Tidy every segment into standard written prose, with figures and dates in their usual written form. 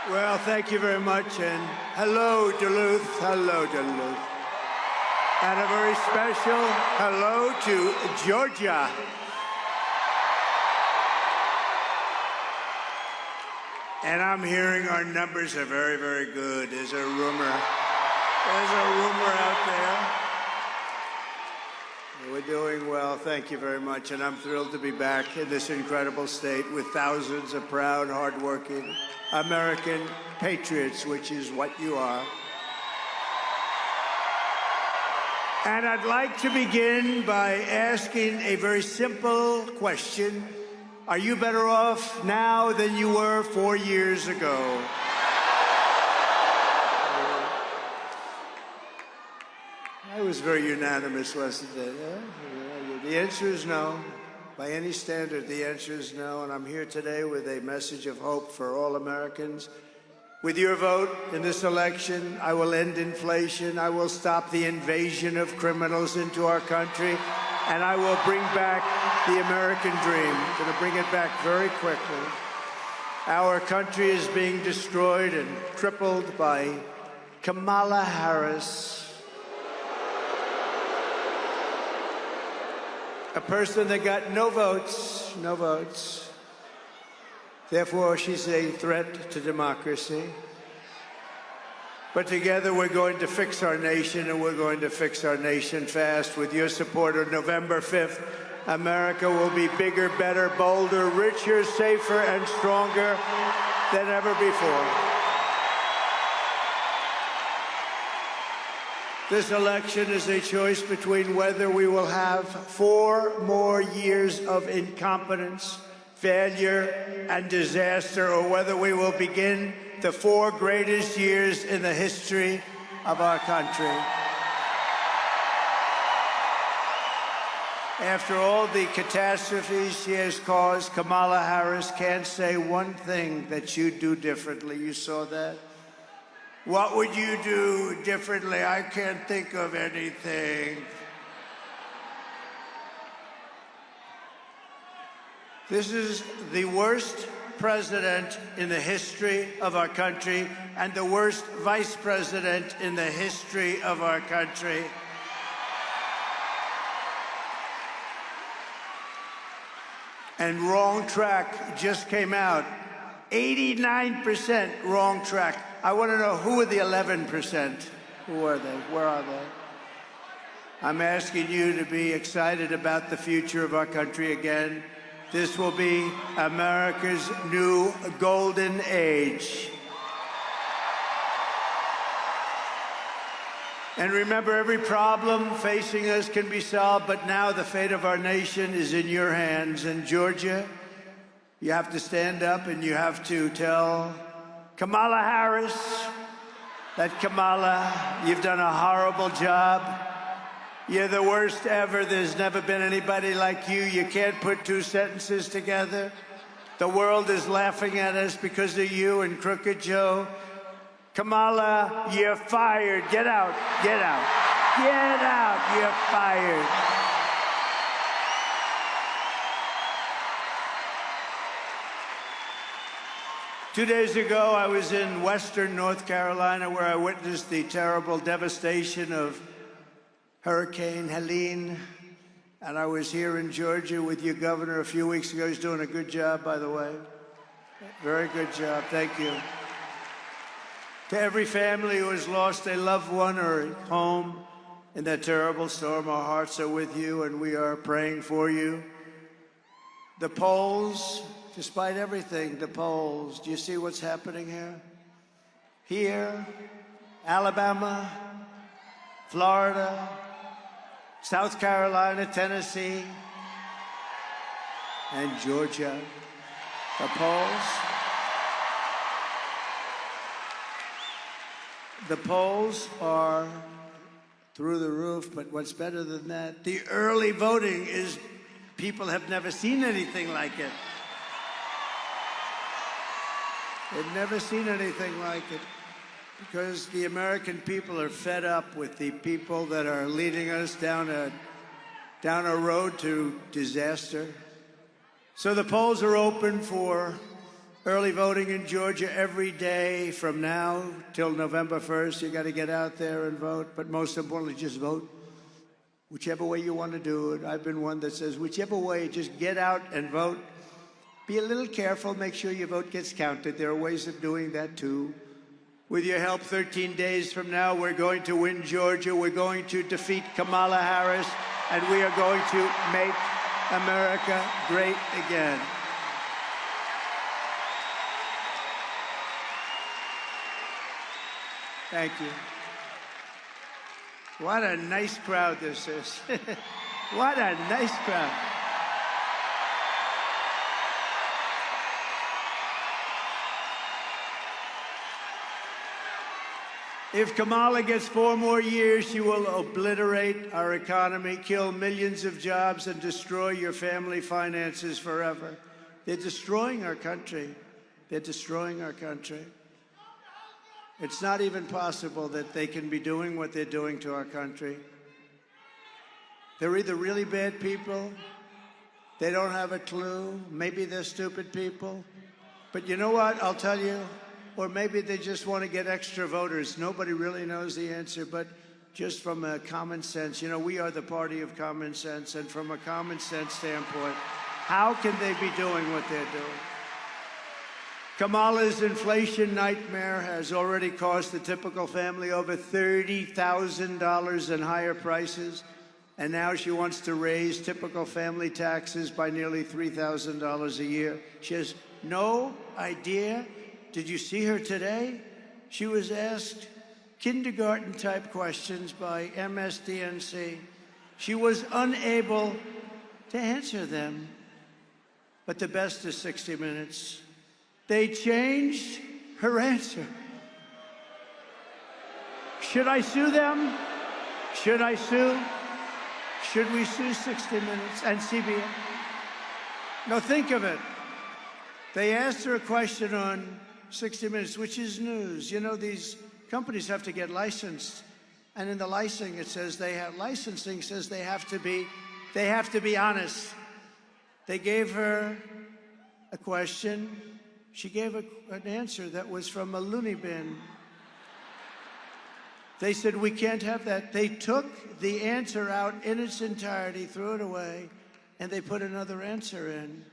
Well, thank you very much, and hello, Duluth. Hello, Duluth. And a very special hello to Georgia. And I'm hearing our numbers are very, very good. There's a rumor. There's a rumor out there. We're doing well. Thank you very much. And I'm thrilled to be back in this incredible state with thousands of proud, hardworking American patriots, which is what you are. And I'd like to begin by asking a very simple question. Are you better off now than you were 4 years ago? I was very unanimous, wasn't it? The answer is no. By any standard, the answer is no. And I'm here today with a message of hope for all Americans. With your vote in this election, I will end inflation. I will stop the invasion of criminals into our country. And I will bring back the American dream. I'm going to bring it back very quickly. Our country is being destroyed and crippled by Kamala Harris, a person that got no votes, no votes. Therefore, she's a threat to democracy. But together, we're going to fix our nation, and we're going to fix our nation fast. With your support on November 5th, America will be bigger, better, bolder, richer, safer, and stronger than ever before. This election is a choice between whether we will have 4 more years of incompetence, failure, and disaster, or whether we will begin the 4 greatest years in the history of our country. After all the catastrophes she has caused, Kamala Harris can't say one thing that you'd do differently. You saw that? What would you do differently? I can't think of anything. This is the worst president in the history of our country and the worst vice president in the history of our country. And Wrong Track just came out. 89% wrong track. I want to know, who are the 11%? Who are they? Where are they? I'm asking you to be excited about the future of our country again. This will be America's new golden age. And remember, every problem facing us can be solved, but now the fate of our nation is in your hands. In Georgia, you have to stand up and you have to tell Kamala Harris that, Kamala, you've done a horrible job. You're the worst ever. There's never been anybody like you. You can't put 2 sentences together. The world is laughing at us because of you and Crooked Joe. Kamala, you're fired. Get out. Get out. Get out. You're fired. Two days ago, I was in western North Carolina, where I witnessed the terrible devastation of Hurricane Helene. And I was here in Georgia with your governor a few weeks ago. He's doing a good job, by the way. Very good job. Thank you. To every family who has lost a loved one or a home in that terrible storm, our hearts are with you, and we are praying for you. The polls, despite everything, the polls, do you see what's happening here? Here, Alabama, Florida, South Carolina, Tennessee, and Georgia. The polls are through the roof, but what's better than that? The early voting is, people have never seen anything like it. They've never seen anything like it, because the American people are fed up with the people that are leading us down a road to disaster. So the polls are open for Early voting in Georgia every day from now till November 1st. You got to get out there and vote, but most importantly, just vote. Whichever way you want to do it. I've been one that says, whichever way, just get out and vote. Be a little careful. Make sure your vote gets counted. There are ways of doing that, too. With your help, 13 days from now, we're going to win Georgia. We're going to defeat Kamala Harris, and we are going to make America great again. Thank you. What a nice crowd this is. What a nice crowd. If Kamala gets 4 more years, she will obliterate our economy, kill millions of jobs, and destroy your family finances forever. They're destroying our country. They're destroying our country. It's not even possible that they can be doing what they're doing to our country. They're either really bad people, they don't have a clue, maybe they're stupid people. But you know what, I'll tell you, or maybe they just want to get extra voters. Nobody really knows the answer, but just from a common sense, you know, we are the party of common sense, and from a common sense standpoint, how can they be doing what they're doing? Kamala's inflation nightmare has already cost the typical family over $30,000 in higher prices, and now she wants to raise typical family taxes by nearly $3,000 a year. She has no idea. Did you see her today? She was asked kindergarten-type questions by MSDNC. She was unable to answer them. But the best is 60 Minutes. They changed her answer. Should I sue them? Should I sue? Should we sue 60 Minutes and CBS? No, think of it. They asked her a question on 60 Minutes, which is news. You know, these companies have to get licensed. And in the licensing, it says they have to be honest. They gave her a question. She gave an answer that was from a loony bin. They said, we can't have that. They took the answer out in its entirety, threw it away, and they put another answer in.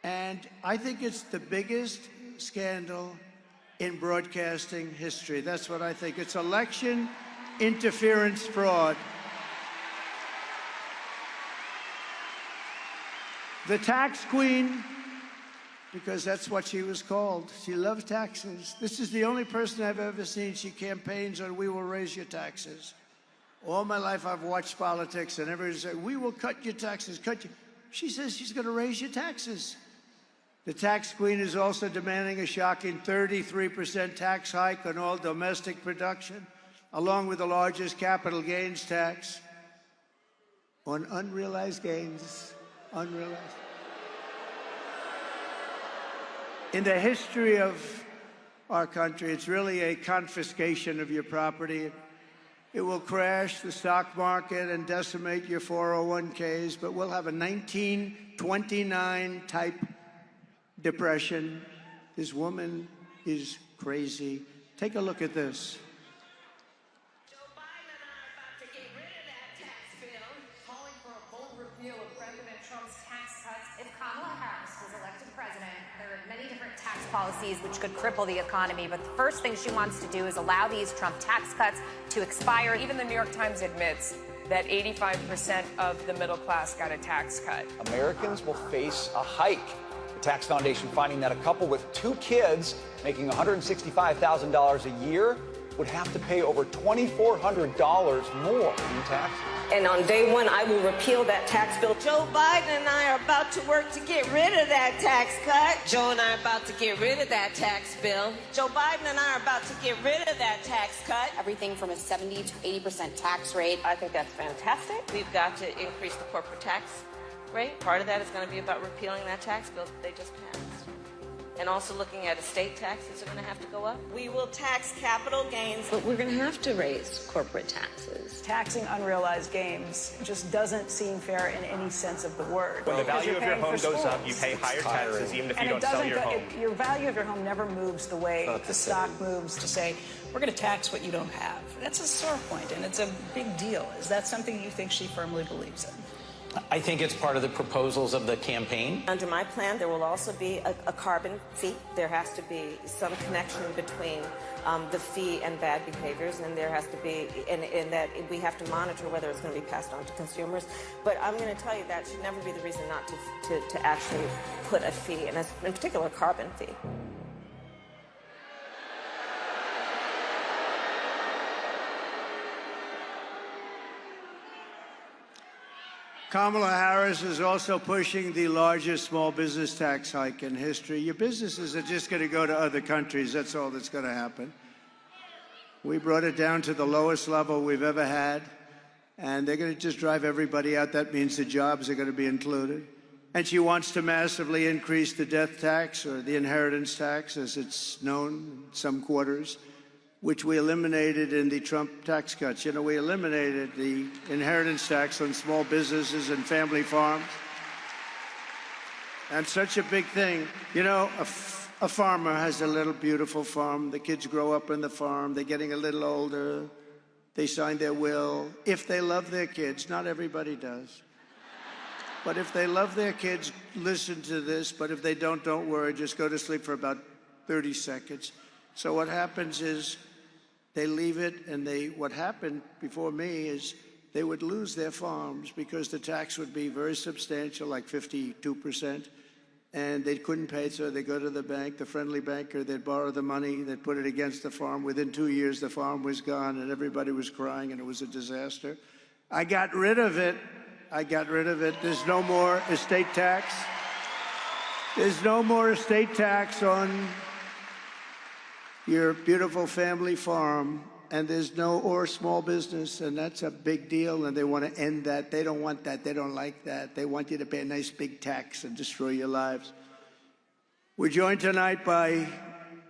And I think it's the biggest scandal in broadcasting history. That's what I think. It's election interference fraud. The tax queen, because that's what she was called. She loves taxes. This is the only person I've ever seen. She campaigns on, we will raise your taxes. All my life I've watched politics, and everybody says, we will cut your taxes, cut you. She says she's going to raise your taxes. The tax queen is also demanding a shocking 33% tax hike on all domestic production, along with the largest capital gains tax on unrealized gains. Unrealized. In the history of our country, it's really a confiscation of your property. It will crash the stock market and decimate your 401ks, but we'll have a 1929 type depression. This woman is crazy. Take a look at this. Joe Biden and I are about to get rid of that tax bill, calling for a full repeal of President Trump's tax cuts. If Kamala Harris was elected president, there are many different tax policies which could cripple the economy, but the first thing she wants to do is allow these Trump tax cuts to expire. Even the New York Times admits that 85% of the middle class got a tax cut. Americans will face a hike. The Tax Foundation finding that a couple with 2 kids making $165,000 a year would have to pay over $2,400 more in taxes. And on day one, I will repeal that tax bill. Joe Biden and I are about to work to get rid of that tax cut. Joe and I are about to get rid of that tax bill. Joe Biden and I are about to get rid of that tax cut. Everything from a 70 to 80% tax rate. I think that's fantastic. We've got to increase the corporate tax rate. Part of that is going to be about repealing that tax bill that they just passed. And also looking at estate taxes are going to have to go up. We will tax capital gains. But we're going to have to raise corporate taxes. Taxing unrealized gains just doesn't seem fair in any sense of the word. When the Because value you're of your paying home for goes up, schools. you pay higher taxes even if you And don't it doesn't sell your go, home. your value of your home never moves the way the stock moves to say, we're going to tax what you don't have. That's a sore point, and it's a big deal. Is that something you think she firmly believes in? I think it's part of the proposals of the campaign. Under my plan, there will also be a carbon fee. There has to be some connection between the fee and bad behaviors, and there has to be, in that we have to monitor whether it's going to be passed on to consumers. But I'm going to tell you that should never be the reason not to actually put a fee, and in particular, a carbon fee. Kamala Harris is also pushing the largest small business tax hike in history. Your businesses are just going to go to other countries. That's all that's going to happen. We brought it down to the lowest level we've ever had, and they're going to just drive everybody out. That means the jobs are going to be included. And she wants to massively increase the death tax, or the inheritance tax, as it's known in some quarters, which we eliminated in the Trump tax cuts. You know, we eliminated the inheritance tax on small businesses and family farms. And such a big thing. You know, a farmer has a little beautiful farm. The kids grow up in the farm. They're getting a little older. They sign their will. If they love their kids, not everybody does. But if they love their kids, listen to this. But if they don't worry. Just go to sleep for about 30 seconds. So what happens is, they leave it, and what happened before me is they would lose their farms because the tax would be very substantial, like 52%, and they couldn't pay, so they go to the bank, the friendly banker, they'd borrow the money, they'd put it against the farm. Within 2 years, the farm was gone, and everybody was crying, and it was a disaster. I got rid of it. There's no more estate tax. There's no more estate tax on your beautiful family farm, and there's no or small business, and that's a big deal, and they want to end that. They don't want that. They don't like that. They want you to pay a nice big tax and destroy your lives. We're joined tonight by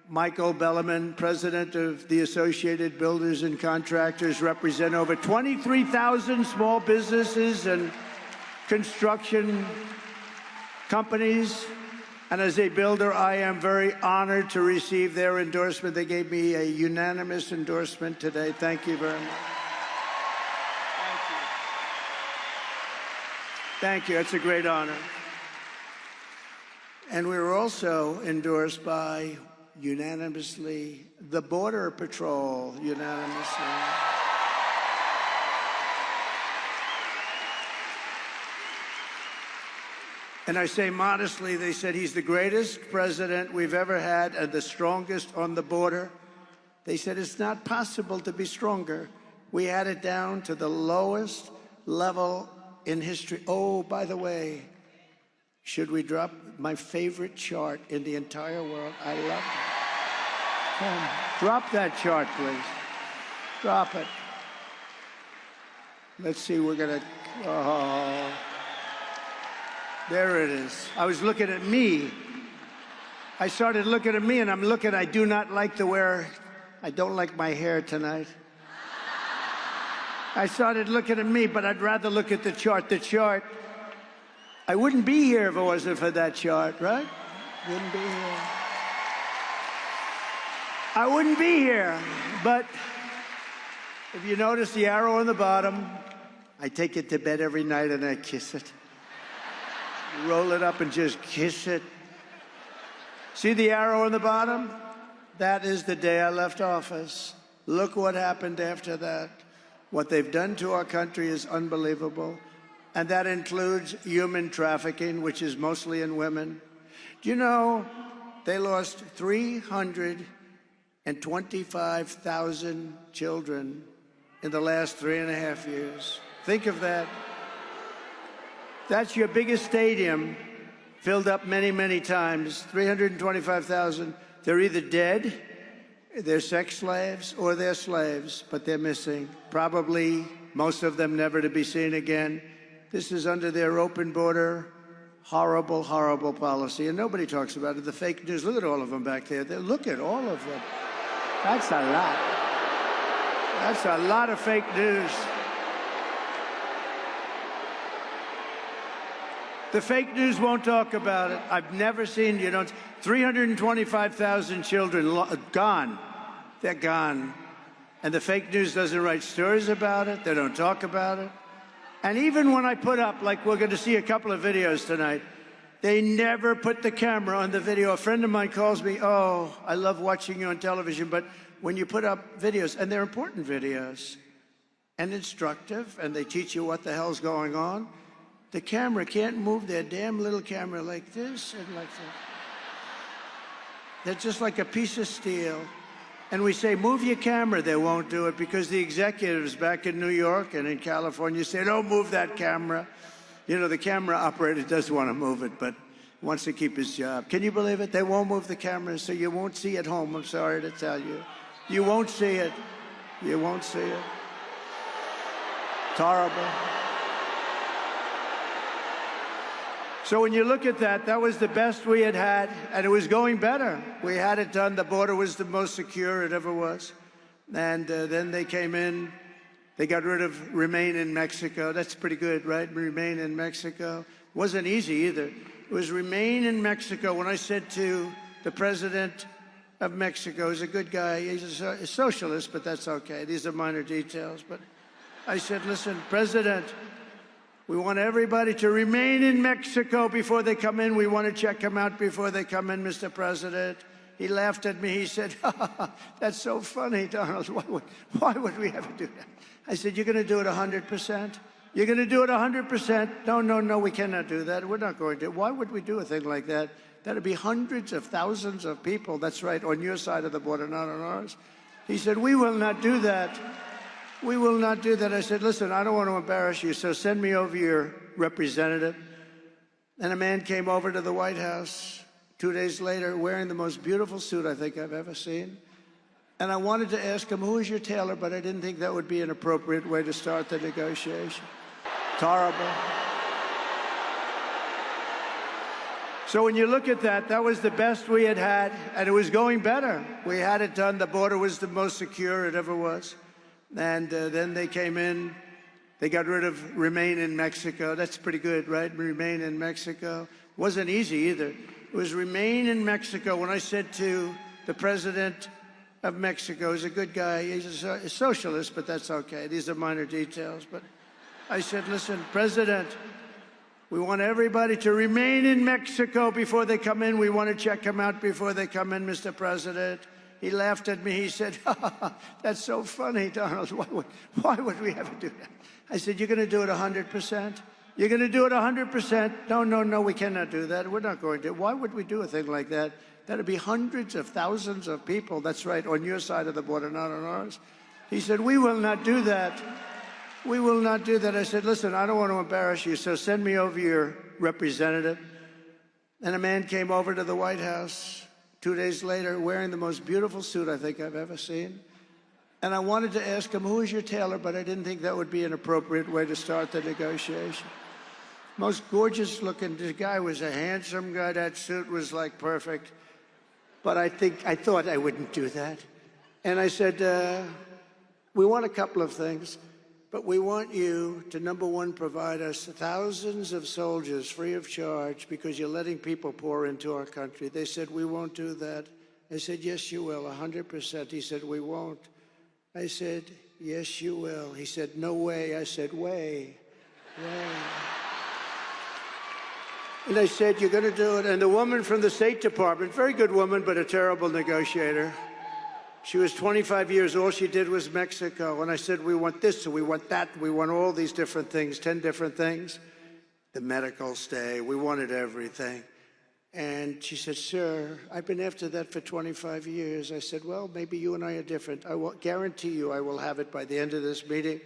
Michael Bellerman, president of the Associated Builders and Contractors, represent over 23,000 small businesses and construction companies. And as a builder, I am very honored to receive their endorsement. They gave me a unanimous endorsement today. Thank you very much. Thank you. It's a great honor. And we were also endorsed by, unanimously, the Border Patrol, unanimously. And I say modestly, they said he's the greatest president we've ever had and the strongest on the border. They said it's not possible to be stronger. We had it down to the lowest level in history. Oh, by the way, should we drop my favorite chart in the entire world? I love it. Come, drop that chart, please. Drop it. Let's see, we're going to... Oh. There it is. I was looking at me. I started looking at me, and I'm looking. I do not like to wear, I don't like my hair tonight. I started looking at me, but I'd rather look at the chart. The chart, I wouldn't be here if it wasn't for that chart, right? Wouldn't be here. I wouldn't be here. But if you notice the arrow on the bottom, I take it to bed every night and I kiss it. Roll it up and just kiss it. See the arrow on the bottom? That is the day I left office. Look what happened after that. What they've done to our country is unbelievable. And that includes human trafficking, which is mostly in women. Do you know they lost 325,000 children in the last 3.5 years? Think of that. That's your biggest stadium, filled up many, many times. 325,000. They're either dead, they're sex slaves, or they're slaves, but they're missing. Probably most of them never to be seen again. This is under their open border, horrible, horrible policy, and nobody talks about it. The fake news, look at all of them back there. Look at all of them. That's a lot. That's a lot of fake news. The fake news won't talk about it. I've never seen, 325,000 children gone. They're gone. And the fake news doesn't write stories about it. They don't talk about it. And even when I put up, like we're going to see a couple of videos tonight, they never put the camera on the video. A friend of mine calls me, oh, I love watching you on television, but when you put up videos, and they're important videos, and instructive, and they teach you what the hell's going on, the camera can't move their damn little camera like this and like that. They're just like a piece of steel. And we say, move your camera. They won't do it because the executives back in New York and in California say, don't move that camera. The camera operator does want to move it, but wants to keep his job. Can you believe it? They won't move the camera, so you won't see at home. I'm sorry to tell you. You won't see it. You won't see it. It's horrible. So when you look at that, that was the best we had, and it was going better. We had it done. The border was the most secure it ever was. And then they came in. They got rid of Remain in Mexico. That's pretty good, right? Remain in Mexico. Wasn't easy either. It was Remain in Mexico. When I said to the president of Mexico, he's a good guy. He's a socialist, but that's okay. These are minor details. But I said, listen, President, we want everybody to remain in Mexico before they come in. We want to check them out before they come in, Mr. President. He laughed at me. He said, that's so funny, Donald. Why would we ever do that? I said, you're going to do it 100%? You're going to do it 100%? No, we cannot do that. We're not going to. Why would we do a thing like that? That'd be hundreds of thousands of people, that's right, on your side of the border, not on ours. He said, we will not do that. We will not do that. I said, listen, I don't want to embarrass you, so send me over your representative. And a man came over to the White House 2 days later wearing the most beautiful suit I think I've ever seen. And I wanted to ask him, who is your tailor? But I didn't think that would be an appropriate way to start the negotiation. It's horrible. So when you look at that, that was the best we had, and it was going better. We had it done. The border was the most secure it ever was. And then they came in. They got rid of Remain in Mexico. That's pretty good, right? Remain in Mexico. Wasn't easy either. It was Remain in Mexico. When I said to the president of Mexico, he's a good guy. He's a socialist, but that's okay. These are minor details. But I said, listen, President, we want everybody to remain in Mexico before they come in. We want to check them out before they come in, Mr. President. He laughed at me. He said, that's so funny, Donald. Why would we ever do that? I said, you're going to do it 100%? You're going to do it 100%? No, we cannot do that. We're not going to. Why would we do a thing like that? That'd be hundreds of thousands of people, that's right, on your side of the border, not on ours. He said, we will not do that. We will not do that. I said, listen, I don't want to embarrass you, so send me over your representative. And a man came over to the White House 2 days later wearing the most beautiful suit I think I've ever seen. And I wanted to ask him, who is your tailor? But I didn't think that would be an appropriate way to start the negotiation. Most gorgeous looking, this guy was a handsome guy. That suit was like perfect. But I thought I wouldn't do that. And I said, we want a couple of things, but we want you to, number one, provide us thousands of soldiers free of charge because you're letting people pour into our country. They said, we won't do that. I said, yes, you will, 100%. He said, we won't. I said, yes, you will. He said, no way. I said, way. And I said, you're going to do it. And the woman from the State Department, very good woman, but a terrible negotiator. She was 25 years. All she did was Mexico. And I said, we want this, and we want that. We want all these different things, 10 different things. The medical stay. We wanted everything. And she said, sir, I've been after that for 25 years. I said, well, maybe you and I are different. I will guarantee you I will have it by the end of this meeting.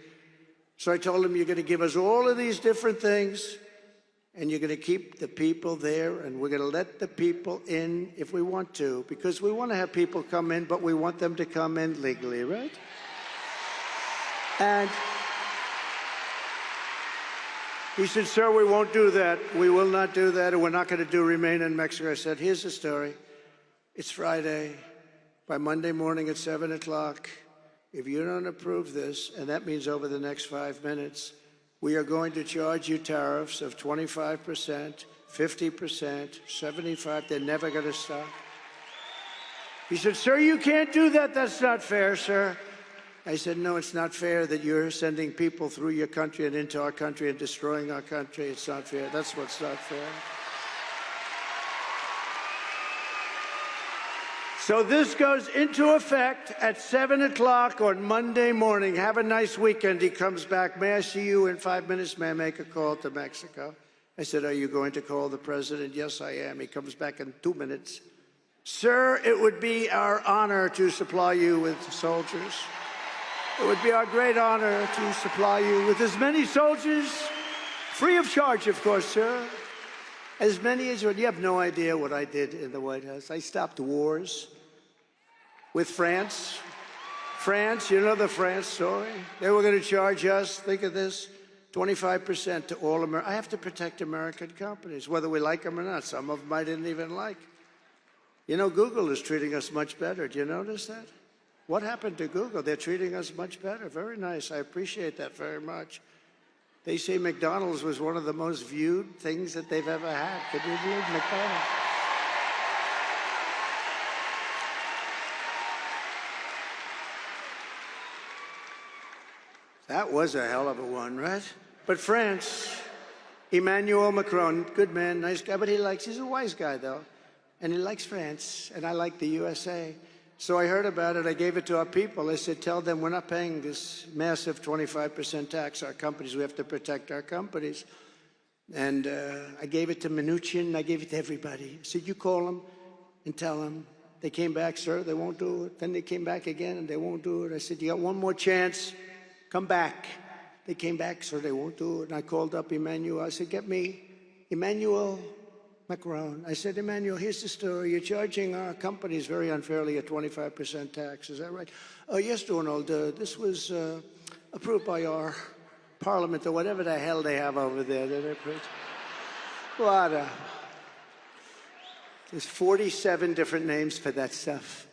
So I told him, you're going to give us all of these different things, and you're going to keep the people there, and we're going to let the people in if we want to, because we want to have people come in, but we want them to come in legally, right? He said, sir, we won't do that. We will not do that, and we're not going to do remain in Mexico. I said, here's the story. It's Friday. By Monday morning at 7 o'clock, if you don't approve this, and that means over the next 5 minutes, we are going to charge you tariffs of 25%, 50%, 75%. They're never going to stop. He said, sir, you can't do that. That's not fair, sir. I said, no, it's not fair that you're sending people through your country and into our country and destroying our country. It's not fair. That's what's not fair. So this goes into effect at 7 o'clock on Monday morning. Have a nice weekend. He comes back. May I see you in 5 minutes? May I make a call to Mexico? I said, are you going to call the president? Yes, I am. He comes back in 2 minutes. Sir, it would be our honor to supply you with soldiers. It would be our great honor to supply you with as many soldiers, free of charge, of course, sir. As many as you have no idea what I did in the White House. I stopped wars with France. France, you know the France story? They were going to charge us, think of this, 25% to all America. I have to protect American companies, whether we like them or not. Some of them I didn't even like. You know, Google is treating us much better. Do you notice that? What happened to Google? They're treating us much better. Very nice. I appreciate that very much. They say McDonald's was one of the most viewed things that they've ever had. Could you believe McDonald's? That was a hell of a one, right? But France, Emmanuel Macron, good man, nice guy, but he's a wise guy, though. And he likes France, and I like the USA. So I heard about it. I gave it to our people. I said, tell them we're not paying this massive 25% tax. Our companies, we have to protect our companies. And I gave it to Mnuchin. I gave it to everybody. I said, you call them and tell them. They came back, sir, they won't do it. Then they came back again, and they won't do it. I said, you got one more chance. Come back. They came back, sir, they won't do it. And I called up Emmanuel. I said, get me Emmanuel Macron. I said, Emmanuel, here's the story. You're charging our companies very unfairly a 25% tax. Is that right? Oh, yes, Donald. This was approved by our parliament or whatever the hell they have over there. What? There's 47 different names for that stuff.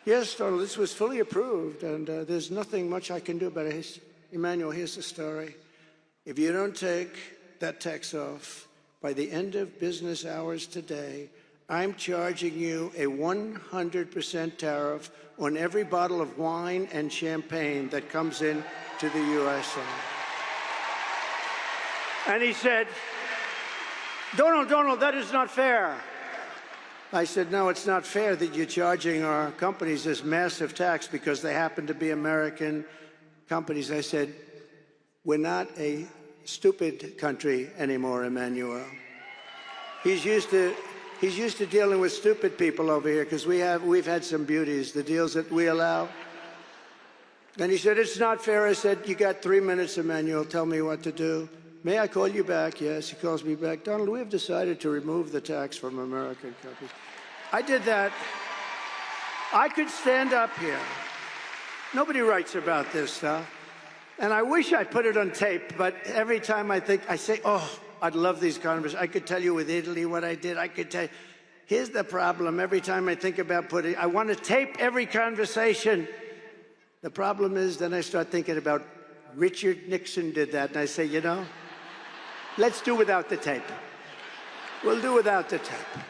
Yes, Donald, this was fully approved, and there's nothing much I can do about it. Emmanuel, here's the story. If you don't take that tax off, by the end of business hours today, I'm charging you a 100% tariff on every bottle of wine and champagne that comes in to the USA. And he said, Donald, that is not fair. I said, no, it's not fair that you're charging our companies this massive tax because they happen to be American companies. I said, we're not a stupid country anymore, Emmanuel. He's used to dealing with stupid people over here because we've had some beauties, the deals that we allow. And he said, it's not fair. I said, you got 3 minutes, Emmanuel. Tell me what to do. May I call you back? Yes, he calls me back. Donald, we have decided to remove the tax from American companies. I did that. I could stand up here. Nobody writes about this stuff. And I wish I put it on tape, but every time I say, oh, I'd love these conversations. I could tell you with Italy what I did. I could tell you. Here's the problem. Every time I think about I want to tape every conversation. The problem is then I start thinking about Richard Nixon did that. And I say, you know, let's do without the tape. We'll do without the tape.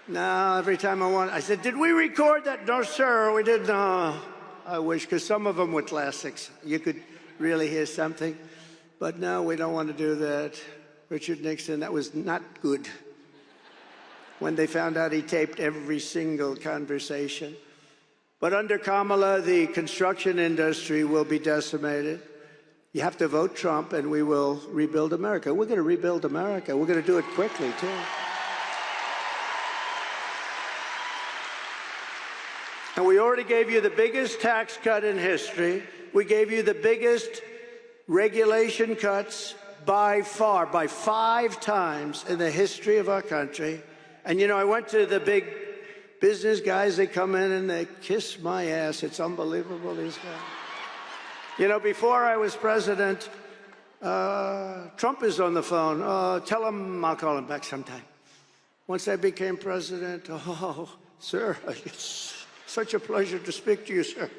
No, every time I said, did we record that? No, sir, we didn't. No. I wish, because some of them were classics. You could really hear something. But no, we don't want to do that. Richard Nixon, that was not good. When they found out he taped every single conversation. But under Kamala, the construction industry will be decimated. You have to vote Trump, and we will rebuild America. We're going to rebuild America. We're going to do it quickly, too. And we already gave you the biggest tax cut in history. We gave you the biggest regulation cuts by far, by 5 times in the history of our country. And, you know, I went to the big business guys. They come in and they kiss my ass. It's unbelievable, these guys. You know, before I was president, Trump is on the phone. Tell him I'll call him back sometime. Once I became president, oh, sir, it's such a pleasure to speak to you, sir.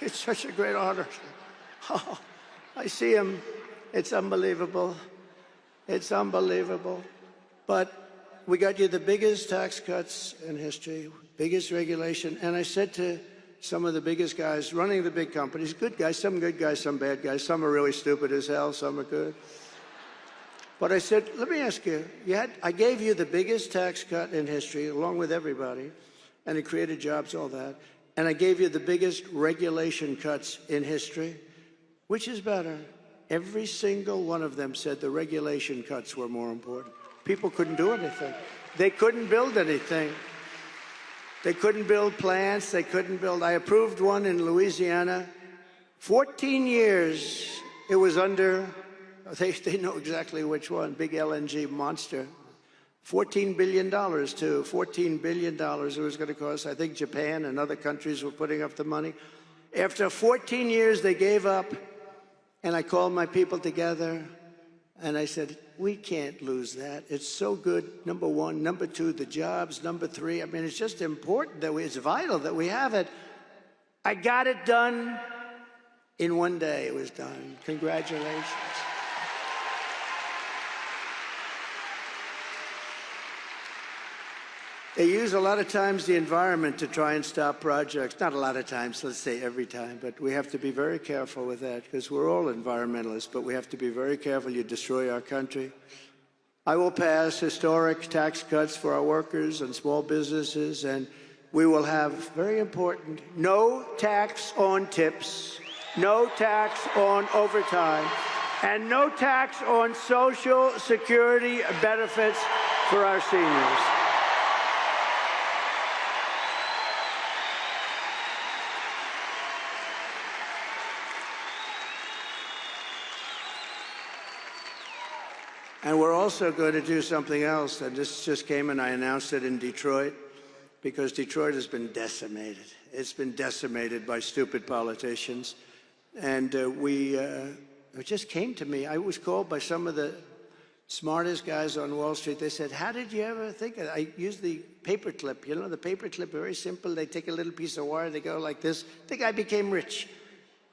It's such a great honor. Oh, I see him. It's unbelievable. It's unbelievable. But we got you the biggest tax cuts in history, biggest regulation. And I said to some of the biggest guys running the big companies, good guys, some bad guys, some are really stupid as hell, some are good. But I said, let me ask you, I gave you the biggest tax cut in history, along with everybody, and it created jobs, all that. And I gave you the biggest regulation cuts in history. Which is better? Every single one of them said the regulation cuts were more important. People couldn't do anything. They couldn't build anything. They couldn't build plants. They couldn't build. I approved one in Louisiana. 14 years it was under, they know exactly which one, big LNG monster. $14 billion, too. $14 billion it was going to cost. I think Japan and other countries were putting up the money. After 14 years, they gave up, and I called my people together, and I said, we can't lose that. It's so good, number one. Number two, the jobs. Number three, I mean, it's just important that it's vital that we have it. I got it done in one day. It was done. Congratulations. They use a lot of times the environment to try and stop projects. Not a lot of times, let's say every time, but we have to be very careful with that because we're all environmentalists, but we have to be very careful. You destroy our country. I will pass historic tax cuts for our workers and small businesses, and we will have very important no tax on tips, no tax on overtime, and no tax on Social Security benefits for our seniors. And we're also going to do something else, and this just came and I announced it in Detroit, because Detroit has been decimated. It's been decimated by stupid politicians. And it just came to me. I was called by some of the smartest guys on Wall Street. They said, how did you ever think of it? I used the paper clip. You know, the paper clip, very simple. They take a little piece of wire, they go like this. The guy became rich.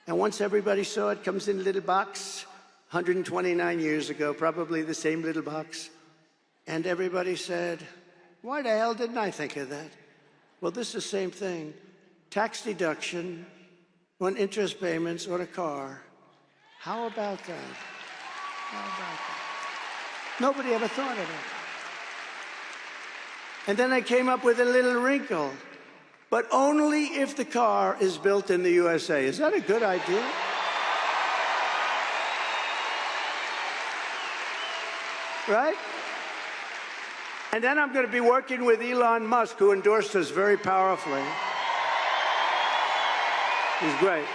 And once everybody saw it, comes in a little box, 129 years ago, probably the same little box. And everybody said, why the hell didn't I think of that? Well, this is the same thing. Tax deduction on interest payments on a car. How about that? How about that? Nobody ever thought of it. And then I came up with a little wrinkle. But only if the car is built in the USA. Is that a good idea? Right? And then I'm going to be working with Elon Musk, who endorsed us very powerfully. He's great.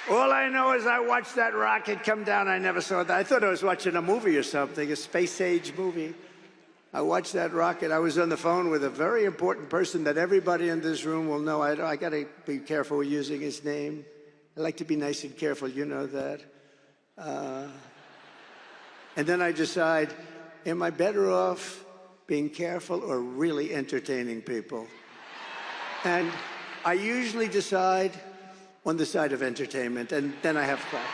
All I know is I watched that rocket come down. I never saw that. I thought I was watching a movie or something, a space-age movie. I watched that rocket. I was on the phone with a very important person that everybody in this room will know. I got to be careful with using his name. I like to be nice and careful. You know that. And then I decide, am I better off being careful or really entertaining people? And I usually decide on the side of entertainment, and then I have problems.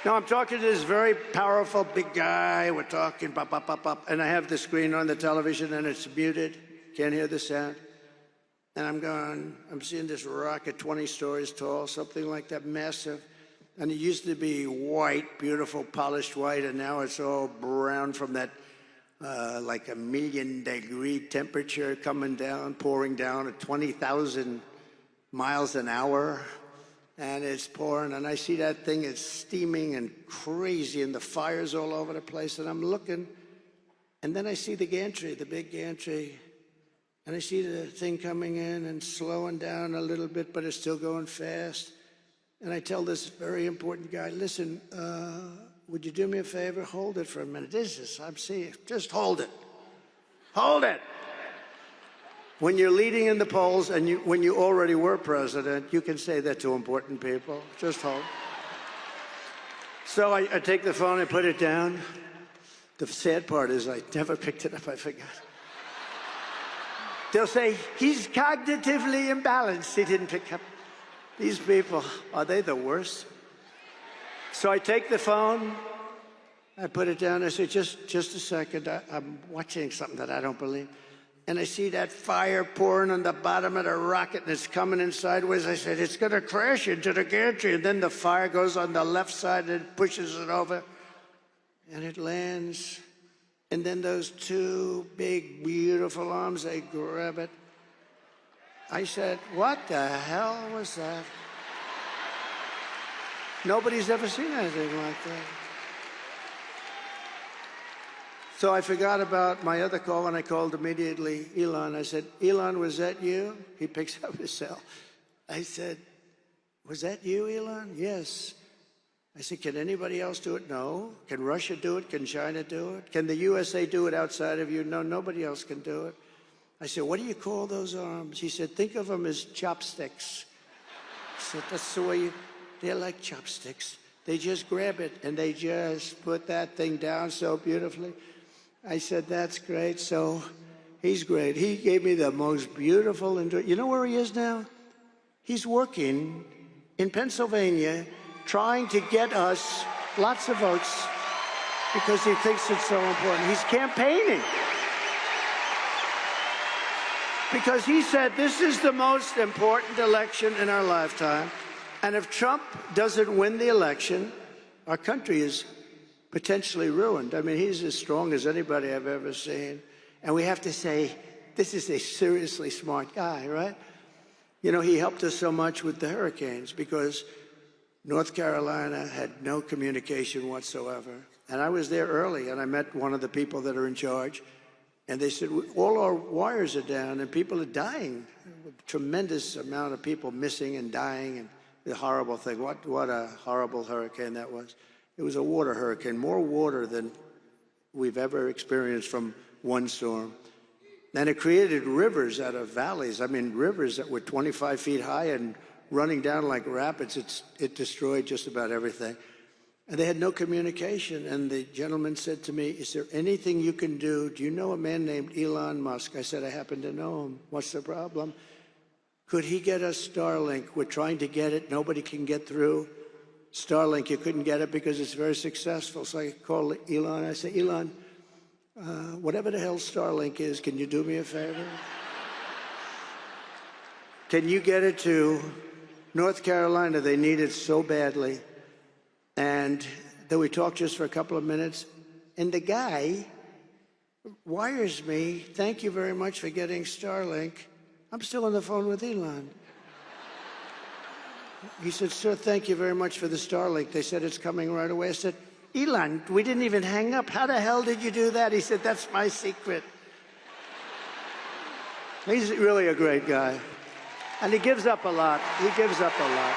Now I'm talking to this very powerful big guy. We're talking, bop, bop, bop, bop, and I have the screen on the television, and it's muted. Can't hear the sound. And I'm seeing this rocket 20 stories tall, something like that, massive. And it used to be white, beautiful, polished white, and now it's all brown from that like 1,000,000-degree temperature coming down, pouring down at 20,000 miles an hour. And it's pouring, and I see that thing, it's steaming and crazy, and the fire's all over the place, and I'm looking, and then I see the gantry, the big gantry, and I see the thing coming in and slowing down a little bit, but it's still going fast. And I tell this very important guy, listen, would you do me a favor? Hold it for a minute. I'm seeing, just hold it. Hold it. When you're leading in the polls and when you already were president, you can say that to important people. Just hold. So I take the phone, I put it down. The sad part is I never picked it up, I forgot. They'll say, he's cognitively imbalanced. He didn't pick up. These people, are they the worst? So I take the phone, I put it down, I say, just a second, I'm watching something that I don't believe. And I see that fire pouring on the bottom of the rocket and it's coming in sideways. I said, it's gonna crash into the gantry. And then the fire goes on the left side and it pushes it over and it lands. And then those two big, beautiful arms, they grab it. I said, what the hell was that? Nobody's ever seen anything like that. So I forgot about my other call, and I called immediately Elon. I said, Elon, was that you? He picks up his cell. I said, was that you, Elon? Yes. I said, can anybody else do it? No. Can Russia do it? Can China do it? Can the USA do it outside of you? No, nobody else can do it. I said, what do you call those arms? He said, think of them as chopsticks. I said, that's the way they're like chopsticks. They just grab it and they just put that thing down so beautifully. I said, that's great. So he's great. He gave me the most beautiful, you know where he is now? He's working in Pennsylvania trying to get us lots of votes because he thinks it's so important. He's campaigning because he said this is the most important election in our lifetime. And if Trump doesn't win the election, our country is potentially ruined. I mean, he's as strong as anybody I've ever seen. And we have to say, this is a seriously smart guy, right? You know, he helped us so much with the hurricanes because North Carolina had no communication whatsoever. And I was there early, and I met one of the people that are in charge. And they said, all our wires are down, and people are dying. A tremendous amount of people missing and dying, and the horrible thing. What a horrible hurricane that was. It was a water hurricane, more water than we've ever experienced from one storm. And it created rivers out of valleys. I mean, rivers that were 25 feet high and running down like rapids. It destroyed just about everything. And they had no communication. And the gentleman said to me, is there anything you can do? Do you know a man named Elon Musk? I said, I happen to know him. What's the problem? Could he get us Starlink? We're trying to get it. Nobody can get through. Starlink, you couldn't get it because it's very successful. So I called Elon. I said, Elon, whatever the hell Starlink is, can you do me a favor? Can you get it to North Carolina? They need it so badly. And then we talked just for a couple of minutes. And the guy wires me, thank you very much for getting Starlink. I'm still on the phone with Elon. He said, sir, thank you very much for the Starlink. They said it's coming right away. I said, Elon, we didn't even hang up. How the hell did you do that? He said, that's my secret. He's really a great guy. And he gives up a lot. He gives up a lot.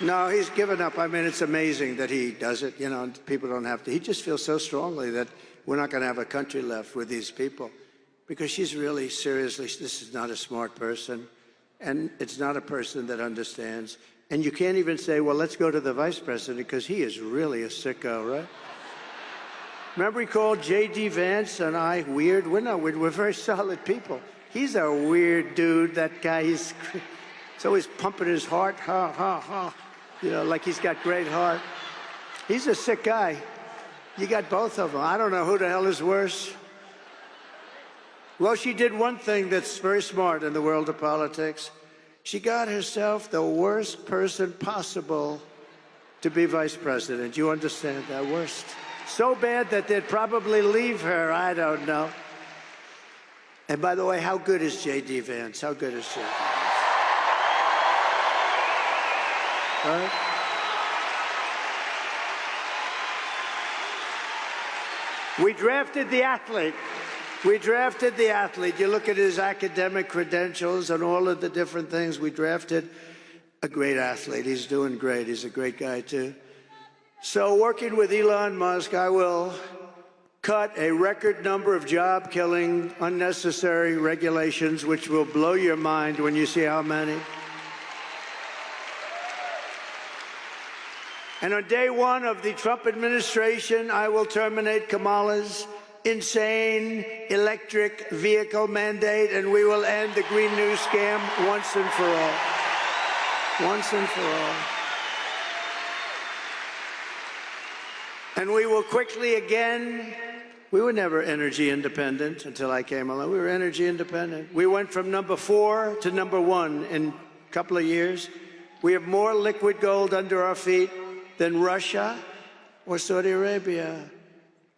No, he's given up. I mean, it's amazing that he does it. You know, people don't have to. He just feels so strongly that we're not going to have a country left with these people. Because she's really, seriously, this is not a smart person. And it's not a person that understands. And you can't even say, well, let's go to the vice president, because he is really a sicko, right? Remember he called J.D. Vance and I weird? We're not weird. We're very solid people. He's a weird dude, that guy. He's always pumping his heart, ha, ha, ha. You know, like he's got great heart. He's a sick guy. You got both of them. I don't know who the hell is worse. Well, she did one thing that's very smart in the world of politics. She got herself the worst person possible to be vice president. You understand that? Worst. So bad that they'd probably leave her. I don't know. And by the way, how good is J.D. Vance? How good is she? Right? We drafted the athlete. We drafted the athlete. You look at his academic credentials and all of the different things. We drafted a great athlete. He's doing great. He's a great guy, too. So working with Elon Musk, I will cut a record number of job-killing, unnecessary regulations, which will blow your mind when you see how many. And on day one of the Trump administration, I will terminate Kamala's insane electric vehicle mandate, and we will end the Green New scam once and for all. Once and for all. And we will quickly again, we were never energy independent until I came along. We were energy independent. We went from number 4 to number 1 in a couple of years. We have more liquid gold under our feet than Russia or Saudi Arabia.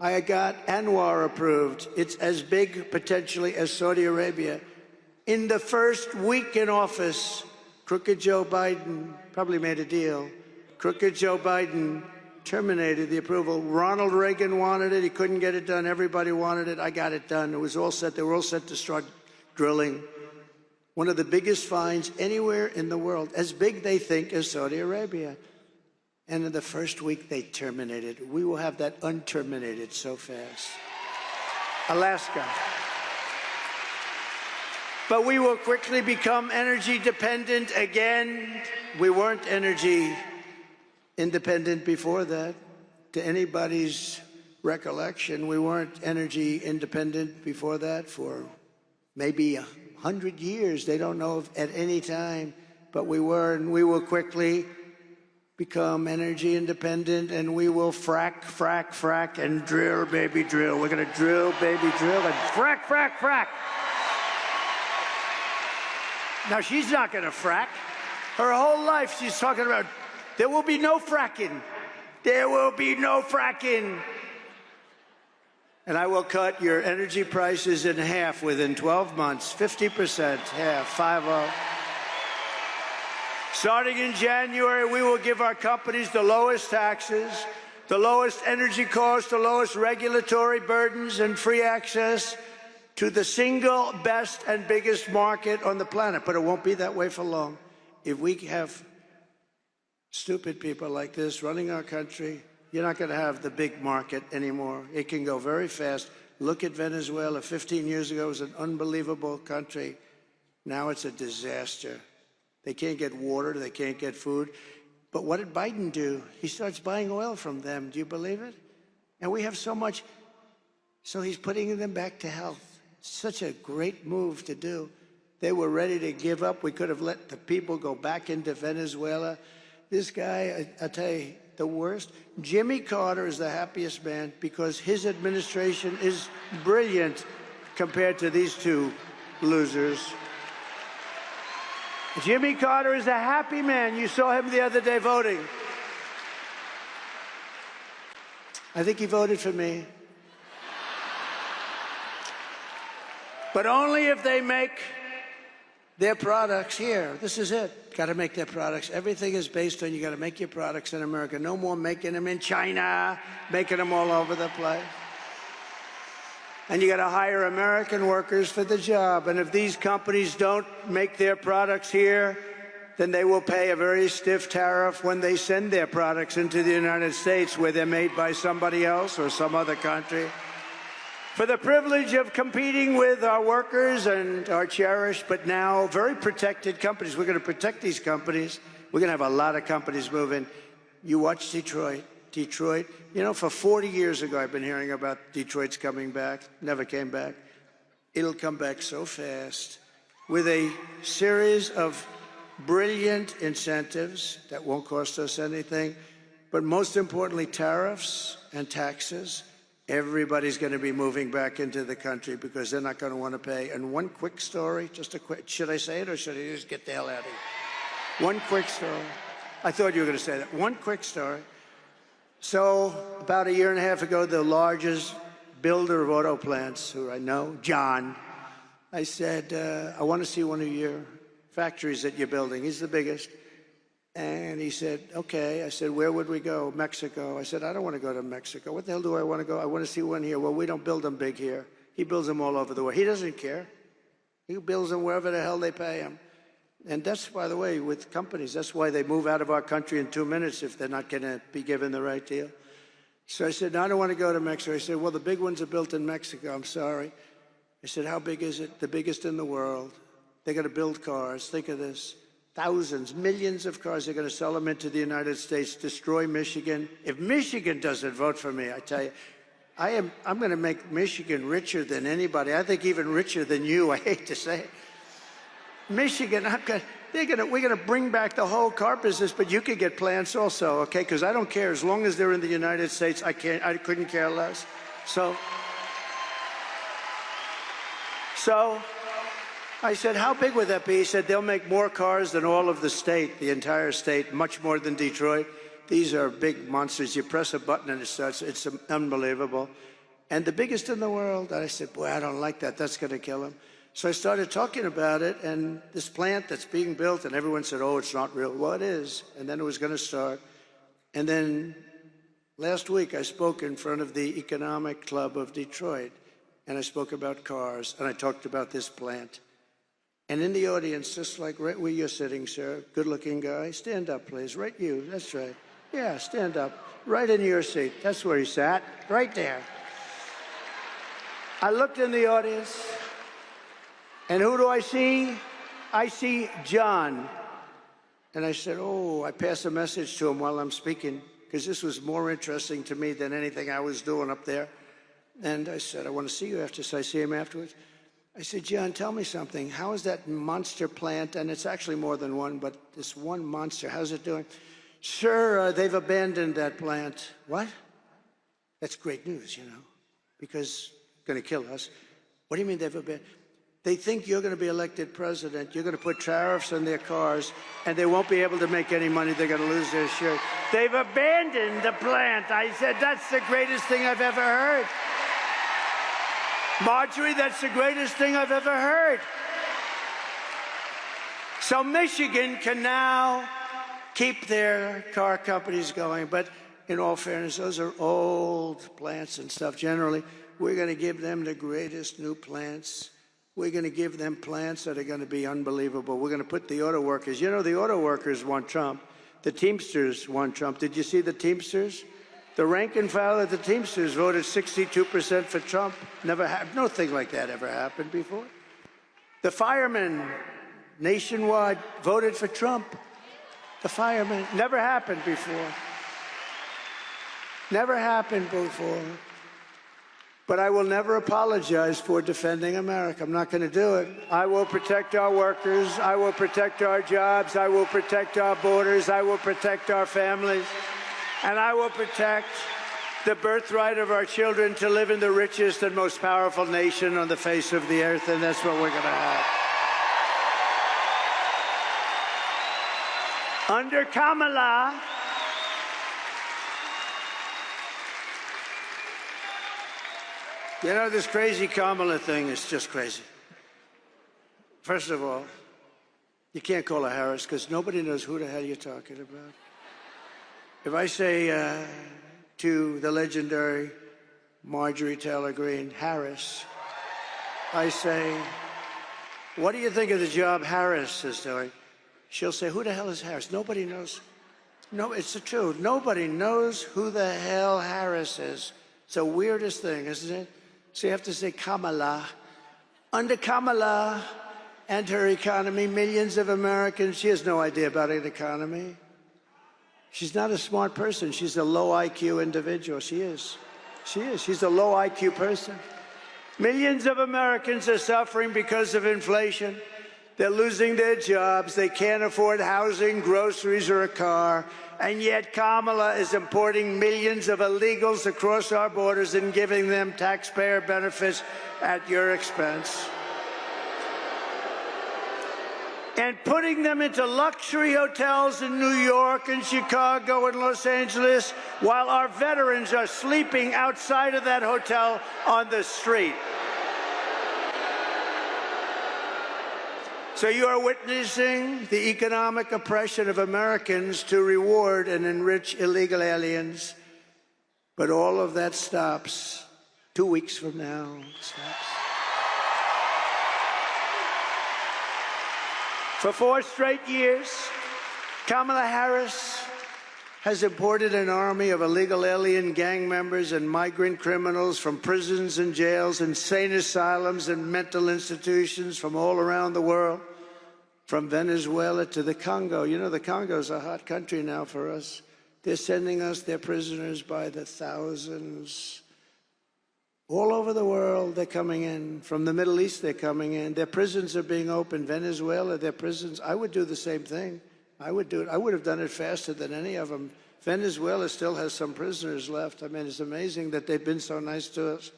I got Anwar approved. It's as big potentially as Saudi Arabia. In the first week in office, crooked Joe Biden probably made a deal. Crooked Joe Biden terminated the approval. Ronald Reagan wanted it. He couldn't get it done. Everybody wanted it. I got it done. It was all set. They were all set to start drilling. One of the biggest finds anywhere in the world, as big, they think, as Saudi Arabia. And in the first week, they terminated. We will have that unterminated so fast. Alaska. But we will quickly become energy dependent again. We weren't energy independent before that. To anybody's recollection, we weren't energy independent before that for maybe 100 years. They don't know if at any time, but we were, and we will quickly become energy independent, and we will frack, frack, frack, and drill, baby, drill. We're gonna drill, baby, drill, and frack, frack, frack. Now, she's not gonna frack. Her whole life, she's talking about, there will be no fracking. There will be no fracking. And I will cut your energy prices in half within 12 months, 50%, half, 50. Starting in January, we will give our companies the lowest taxes, the lowest energy costs, the lowest regulatory burdens, and free access to the single best and biggest market on the planet. But it won't be that way for long. If we have stupid people like this running our country, you're not going to have the big market anymore. It can go very fast. Look at Venezuela. 15 years ago, it was an unbelievable country. Now it's a disaster. They can't get water, they can't get food. But what did Biden do? He starts buying oil from them. Do you believe it? And we have so much. So he's putting them back to health. Such a great move to do. They were ready to give up. We could have let the people go back into Venezuela. This guy, I tell you, the worst. Jimmy Carter is the happiest man because his administration is brilliant compared to these two losers. Jimmy Carter is a happy man. You saw him the other day voting. I think he voted for me. But only if they make their products here. This is it. Got to make their products. Everything is based on you got to make your products in America. No more making them in China, making them all over the place. And you got to hire American workers for the job. And if these companies don't make their products here, then they will pay a very stiff tariff when they send their products into the United States, where they're made by somebody else or some other country. For the privilege of competing with our workers and our cherished but now very protected companies. We're going to protect these companies. We're going to have a lot of companies moving. You watch Detroit. Detroit, you know, for 40 years ago, I've been hearing about Detroit's coming back. Never came back. It'll come back so fast with a series of brilliant incentives that won't cost us anything. But most importantly, tariffs and taxes. Everybody's going to be moving back into the country because they're not going to want to pay. And one quick story, just a quick, should I say it or should I just get the hell out of here? One quick story. I thought you were going to say that. One quick story. So about 1.5 years ago, the largest builder of auto plants, who I know, John, I said, I want to see one of your factories that you're building. He's the biggest. And he said, okay. I said, where would we go? Mexico. I said, I don't want to go to Mexico. What the hell do I want to go? I want to see one here. Well, we don't build them big here. He builds them all over the world. He doesn't care. He builds them wherever the hell they pay him. And that's, by the way, with companies, that's why they move out of our country in 2 minutes if they're not going to be given the right deal. So I said, no, I don't want to go to Mexico. He said, well, the big ones are built in Mexico. I'm sorry. I said, how big is it? The biggest in the world. They're going to build cars. Think of this. Thousands, millions of cars. They're going to sell them into the United States, destroy Michigan. If Michigan doesn't vote for me, I tell you, I'm going to make Michigan richer than anybody. I think even richer than you. I hate to say it. Michigan, we're going to bring back the whole car business, but you could get plants also, okay? Because I don't care. As long as they're in the United States, I couldn't care less. So I said, how big would that be? He said, they'll make more cars than all of the state, the entire state, much more than Detroit. These are big monsters. You press a button and it starts. It's unbelievable. And the biggest in the world. I said, boy, I don't like that. That's going to kill them. So I started talking about it, and this plant that's being built, and everyone said, oh, it's not real. Well, it is. And then it was going to start. And then last week I spoke in front of the Economic Club of Detroit, and I spoke about cars, and I talked about this plant. And in the audience, just like right where you're sitting, sir, good-looking guy, stand up, please. Right you. That's right. Yeah, stand up. Right in your seat. That's where he sat. Right there. I looked in the audience. And who do I see? I see John. And I said, oh, I passed a message to him while I'm speaking, because this was more interesting to me than anything I was doing up there. And I said, I want to see you after. So I see him afterwards. I said, John, tell me something. How is that monster plant? And it's actually more than one, but this one monster, how's it doing? Sir, they've abandoned that plant. What? That's great news, you know, because it's going to kill us. What do you mean they've abandoned? They think you're going to be elected president. You're going to put tariffs on their cars, and they won't be able to make any money. They're going to lose their shirt. They've abandoned the plant. I said, that's the greatest thing I've ever heard. Marjorie, that's the greatest thing I've ever heard. So Michigan can now keep their car companies going. But in all fairness, those are old plants and stuff. Generally, we're going to give them the greatest new plants. We're going to give them plants that are going to be unbelievable. We're going to put the auto workers. You know, the auto workers want Trump. The Teamsters want Trump. Did you see the Teamsters? The rank and file of the Teamsters voted 62% for Trump. Never happened. Nothing like that ever happened before. The firemen nationwide voted for Trump. The firemen. Never happened before. Never happened before. But I will never apologize for defending America. I'm not going to do it. I will protect our workers. I will protect our jobs. I will protect our borders. I will protect our families. And I will protect the birthright of our children to live in the richest and most powerful nation on the face of the earth. And that's what we're going to have. Under Kamala, you know, this crazy Kamala thing is just crazy. First of all, you can't call her Harris because nobody knows who the hell you're talking about. If I say to the legendary Marjorie Taylor Greene, Harris, I say, what do you think of the job Harris is doing? She'll say, who the hell is Harris? Nobody knows. No, it's the truth. Nobody knows who the hell Harris is. It's the weirdest thing, isn't it? So you have to say Kamala. Under Kamala and her economy, millions of Americans, she has no idea about an economy. She's not a smart person. She's a low IQ individual. She is. She is. She's a low IQ person. Millions of Americans are suffering because of inflation. They're losing their jobs. They can't afford housing, groceries, or a car. And yet Kamala is importing millions of illegals across our borders and giving them taxpayer benefits at your expense. And putting them into luxury hotels in New York and Chicago and Los Angeles while our veterans are sleeping outside of that hotel on the street. So you are witnessing the economic oppression of Americans to reward and enrich illegal aliens. But all of that stops 2 weeks from now. It stops. For 4 straight years, Kamala Harris has imported an army of illegal alien gang members and migrant criminals from prisons and jails, insane asylums and mental institutions from all around the world, from Venezuela to the Congo. You know, the Congo is a hot country now for us. They're sending us their prisoners by the thousands. All over the world, they're coming in. From the Middle East, they're coming in. Their prisons are being opened. Venezuela, their prisons. I would do the same thing. I would do it. I would have done it faster than any of them. Venezuela still has some prisoners left. I mean, it's amazing that they've been so nice to us.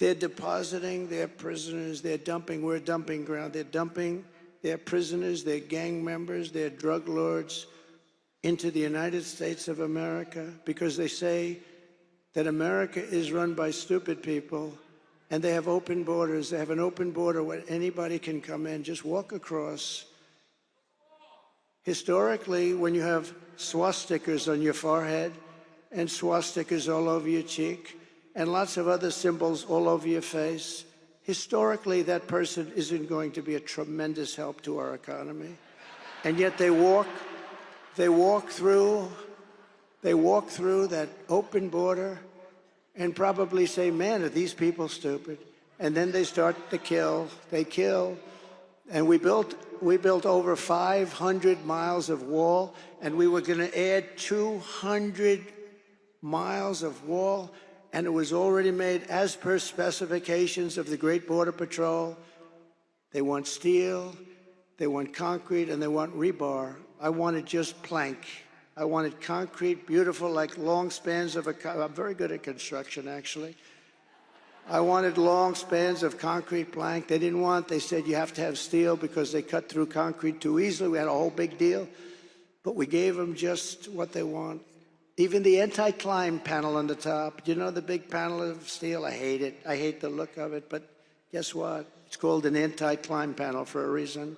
They're depositing their prisoners. They're dumping. We're a dumping ground. They're dumping their prisoners, their gang members, their drug lords into the United States of America because they say that America is run by stupid people and they have open borders. They have an open border where anybody can come in, just walk across. Historically, when you have swastikas on your forehead and swastikas all over your cheek and lots of other symbols all over your face, historically that person isn't going to be a tremendous help to our economy. And yet they walk through that open border and probably say, man, are these people stupid? And then they start to kill. They kill. And we built over 500 miles of wall, and we were going to add 200 miles of wall, and it was already made as per specifications of the Great Border Patrol. They want steel, they want concrete, and they want rebar. I wanted just plank. I wanted concrete, beautiful, like long spans of I'm very good at construction, actually. I wanted long spans of concrete plank. They didn't want, they said you have to have steel because they cut through concrete too easily. We had a whole big deal, but we gave them just what they want. Even the anti-climb panel on the top, you know, the big panel of steel, I hate it. I hate the look of it, but guess what? It's called an anti-climb panel for a reason.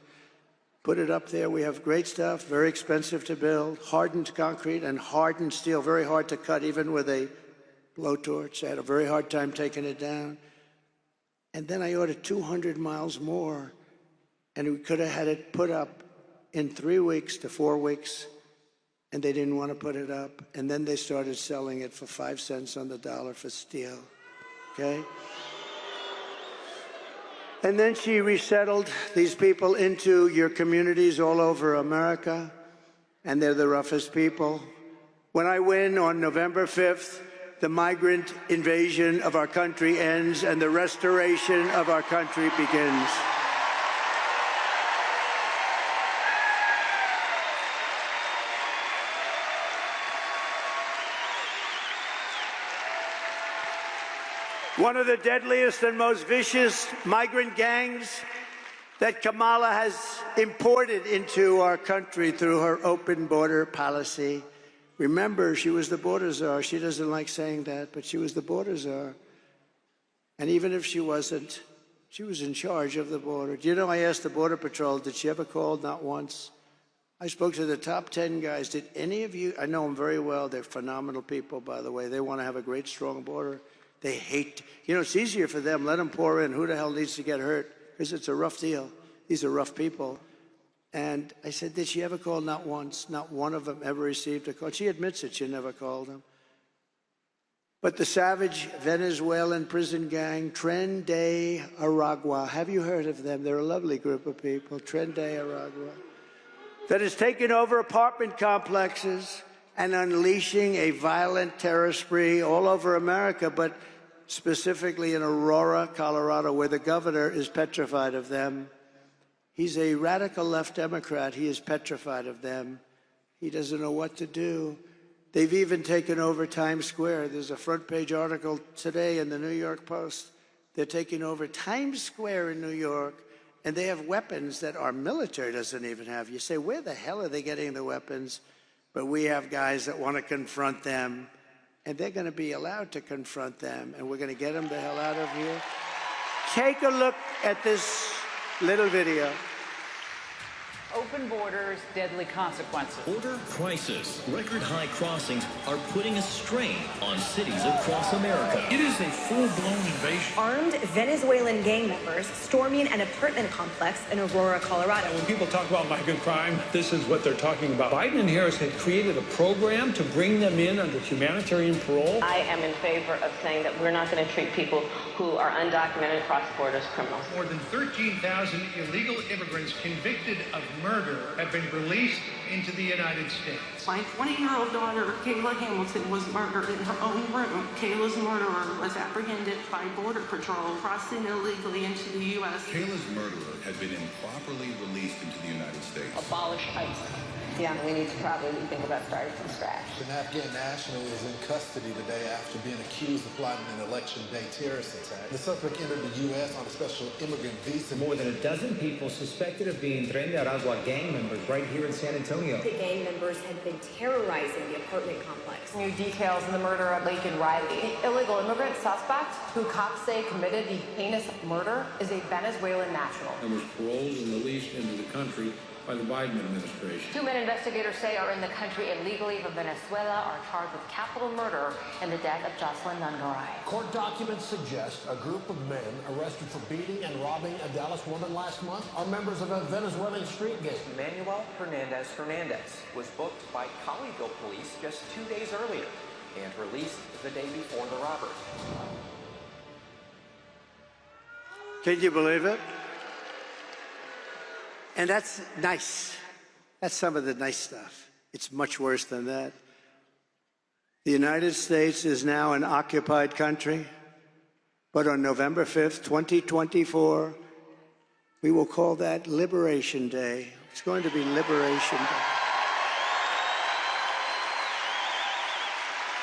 Put it up there. We have great stuff, very expensive to build, hardened concrete and hardened steel, very hard to cut even with a blowtorch. I had a very hard time taking it down. And then I ordered 200 miles more, and we could have had it put up in 3 weeks to 4 weeks, and they didn't want to put it up. And then they started selling it for 5 cents on the dollar for steel, okay? And then she resettled these people into your communities all over America, and they're the roughest people. When I win on November 5th, the migrant invasion of our country ends and the restoration of our country begins. One of the deadliest and most vicious migrant gangs that Kamala has imported into our country through her open border policy. Remember, she was the border czar. She doesn't like saying that, but she was the border czar. And even if she wasn't, she was in charge of the border. Do you know, I asked the Border Patrol, did she ever call? Not once. I spoke to the top 10 guys. Did any of you, I know them very well. They're phenomenal people, by the way. They want to have a great, strong border. They hate, you know, it's easier for them. Let them pour in. Who the hell needs to get hurt? Because it's a rough deal. These are rough people. And I said, did she ever call? Not once. Not one of them ever received a call. She admits it. She never called them. But the savage Venezuelan prison gang, Tren de Aragua, have you heard of them? They're a lovely group of people, Tren de Aragua, that has taken over apartment complexes and unleashing a violent terror spree all over America, but specifically in Aurora, Colorado, where the governor is petrified of them. He's a radical left Democrat. He is petrified of them. He doesn't know what to do. They've even taken over Times Square. There's a front page article today in the New York Post. They're taking over Times Square in New York, and they have weapons that our military doesn't even have. You say, where the hell are they getting the weapons? But we have guys that want to confront them, and they're going to be allowed to confront them, and we're going to get them the hell out of here. Take a look at this little video. Open borders, deadly consequences. Border crisis. Record high crossings are putting a strain on cities across America. It is a full-blown invasion. Armed Venezuelan gang members storming an apartment complex in Aurora, Colorado. When people talk about migrant crime, this is what they're talking about. Biden and Harris had created a program to bring them in under humanitarian parole. I am in favor of saying that we're not going to treat people who are undocumented cross-border as criminals. More than 13,000 illegal immigrants convicted of murder have been released into the United States. My 20-year-old daughter, Kayla Hamilton, was murdered in her own room. Kayla's murderer was apprehended by Border Patrol crossing illegally into the U.S. Kayla's murderer had been improperly released into the United States. Abolish ICE. Yeah, we need to probably think about starting from scratch. An Afghan national is in custody today after being accused of plotting an election day terrorist attack. The suspect entered the U.S. on a special immigrant visa. More than a dozen people suspected of being Tren de Aragua gang members right here in San Antonio. The gang members had been terrorizing the apartment complex. New details in the murder of Laken Riley. The illegal immigrant suspect, who cops say committed the heinous murder, is a Venezuelan national. And was paroled and released into the country by the Biden administration. 2 men investigators say are in the country illegally from Venezuela are charged with capital murder in the death of Jocelyn Nungaray. Court documents suggest a group of men arrested for beating and robbing a Dallas woman last month are members of a Venezuelan street gang. Manuel Hernandez was booked by Colleyville police just 2 days earlier and released the day before the robbery. Can you believe it? And that's nice. That's some of the nice stuff. It's much worse than that. The United States is now an occupied country, but on November 5th, 2024, we will call that Liberation Day. It's going to be Liberation Day.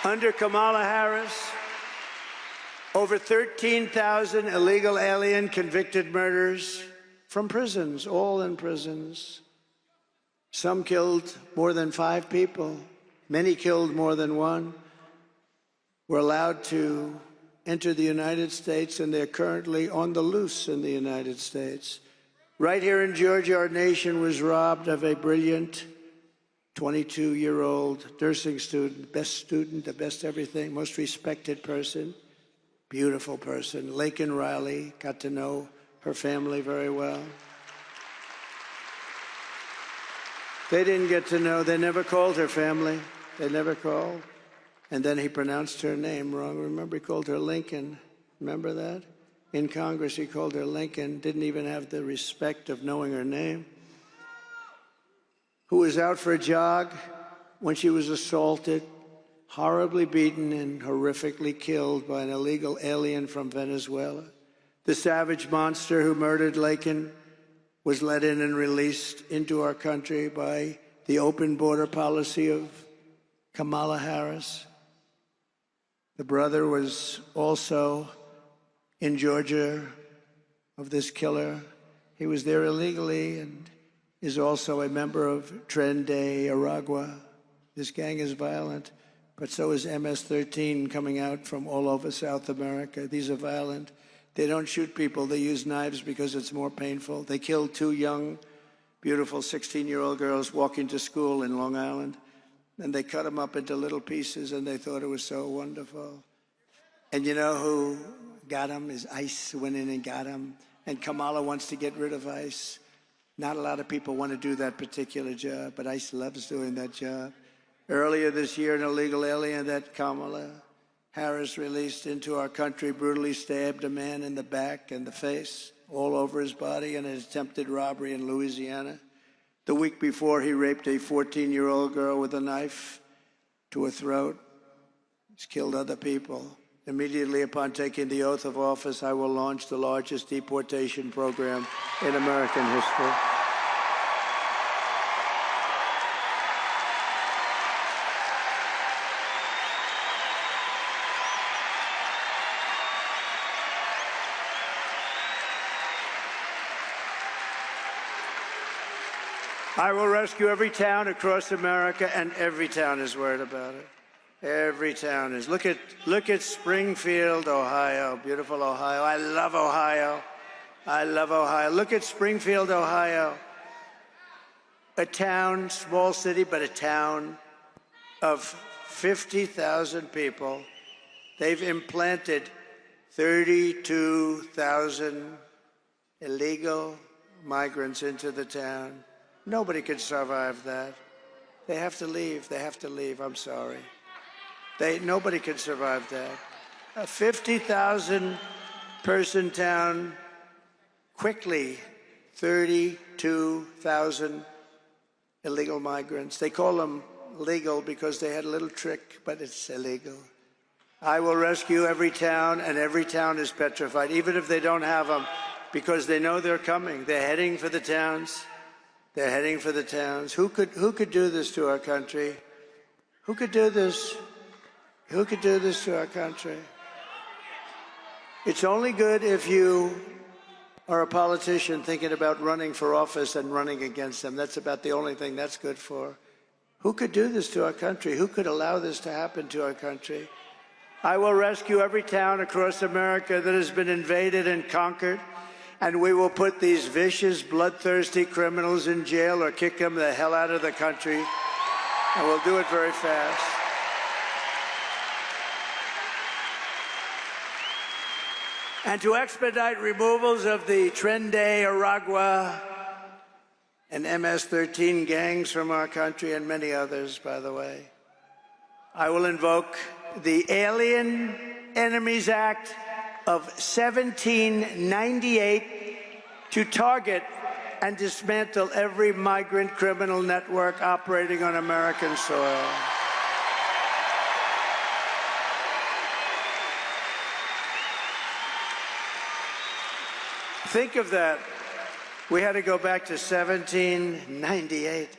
Under Kamala Harris, over 13,000 illegal alien convicted murders from prisons, all in prisons. Some killed more than 5 people. Many killed more than 1. Were allowed to enter the United States, and they're currently on the loose in the United States. Right here in Georgia, our nation was robbed of a brilliant 22-year-old nursing student, the best everything, most respected person, beautiful person. Laken Riley, got to know her family very well. They didn't get to know, they never called her family. They never called. And then he pronounced her name wrong. Remember, he called her Lincoln. Remember that? In Congress, he called her Lincoln, didn't even have the respect of knowing her name. Who was out for a jog when she was assaulted, horribly beaten, and horrifically killed by an illegal alien from Venezuela. The savage monster who murdered Laken was let in and released into our country by the open border policy of Kamala Harris. The brother was also in Georgia of this killer. He was there illegally and is also a member of Tren de Aragua. This gang is violent, but so is MS-13 coming out from all over South America. These are violent. They don't shoot people. They use knives because it's more painful. They killed 2 young, beautiful 16-year-old girls walking to school in Long Island. And they cut them up into little pieces, and they thought it was so wonderful. And you know who got them? Is ICE went in and got them. And Kamala wants to get rid of ICE. Not a lot of people want to do that particular job, but ICE loves doing that job. Earlier this year, an illegal alien that Kamala Harris released into our country brutally stabbed a man in the back and the face, all over his body, in an attempted robbery in Louisiana. The week before, he raped a 14-year-old girl with a knife to her throat. He's killed other people. Immediately upon taking the oath of office, I will launch the largest deportation program in American history. I will rescue every town across America, and every town is worried about it. Every town is. Look at Springfield, Ohio, beautiful Ohio. I love Ohio. I love Ohio. Look at Springfield, Ohio. a town, small city, but a town of 50,000 people. They've implanted 32,000 illegal migrants into the town. Nobody could survive that. They have to leave. They have to leave. I'm sorry. Nobody can survive that. A 50,000 person town, quickly 32,000 illegal migrants. They call them legal because they had a little trick, but it's illegal. I will rescue every town, and every town is petrified, even if they don't have them, because they know they're coming. They're heading for the towns. They're heading for the towns. Who could do this to our country? Who could do this? Who could do this to our country? It's only good if you are a politician thinking about running for office and running against them. That's about the only thing that's good for. Who could do this to our country? Who could allow this to happen to our country? I will rescue every town across America that has been invaded and conquered, and we will put these vicious, bloodthirsty criminals in jail or kick them the hell out of the country, and we'll do it very fast. And to expedite removals of the Tren de Aragua and MS-13 gangs from our country, and many others, by the way, I will invoke the Alien Enemies Act of 1798 to target and dismantle every migrant criminal network operating on American soil. Think of that. We had to go back to 1798.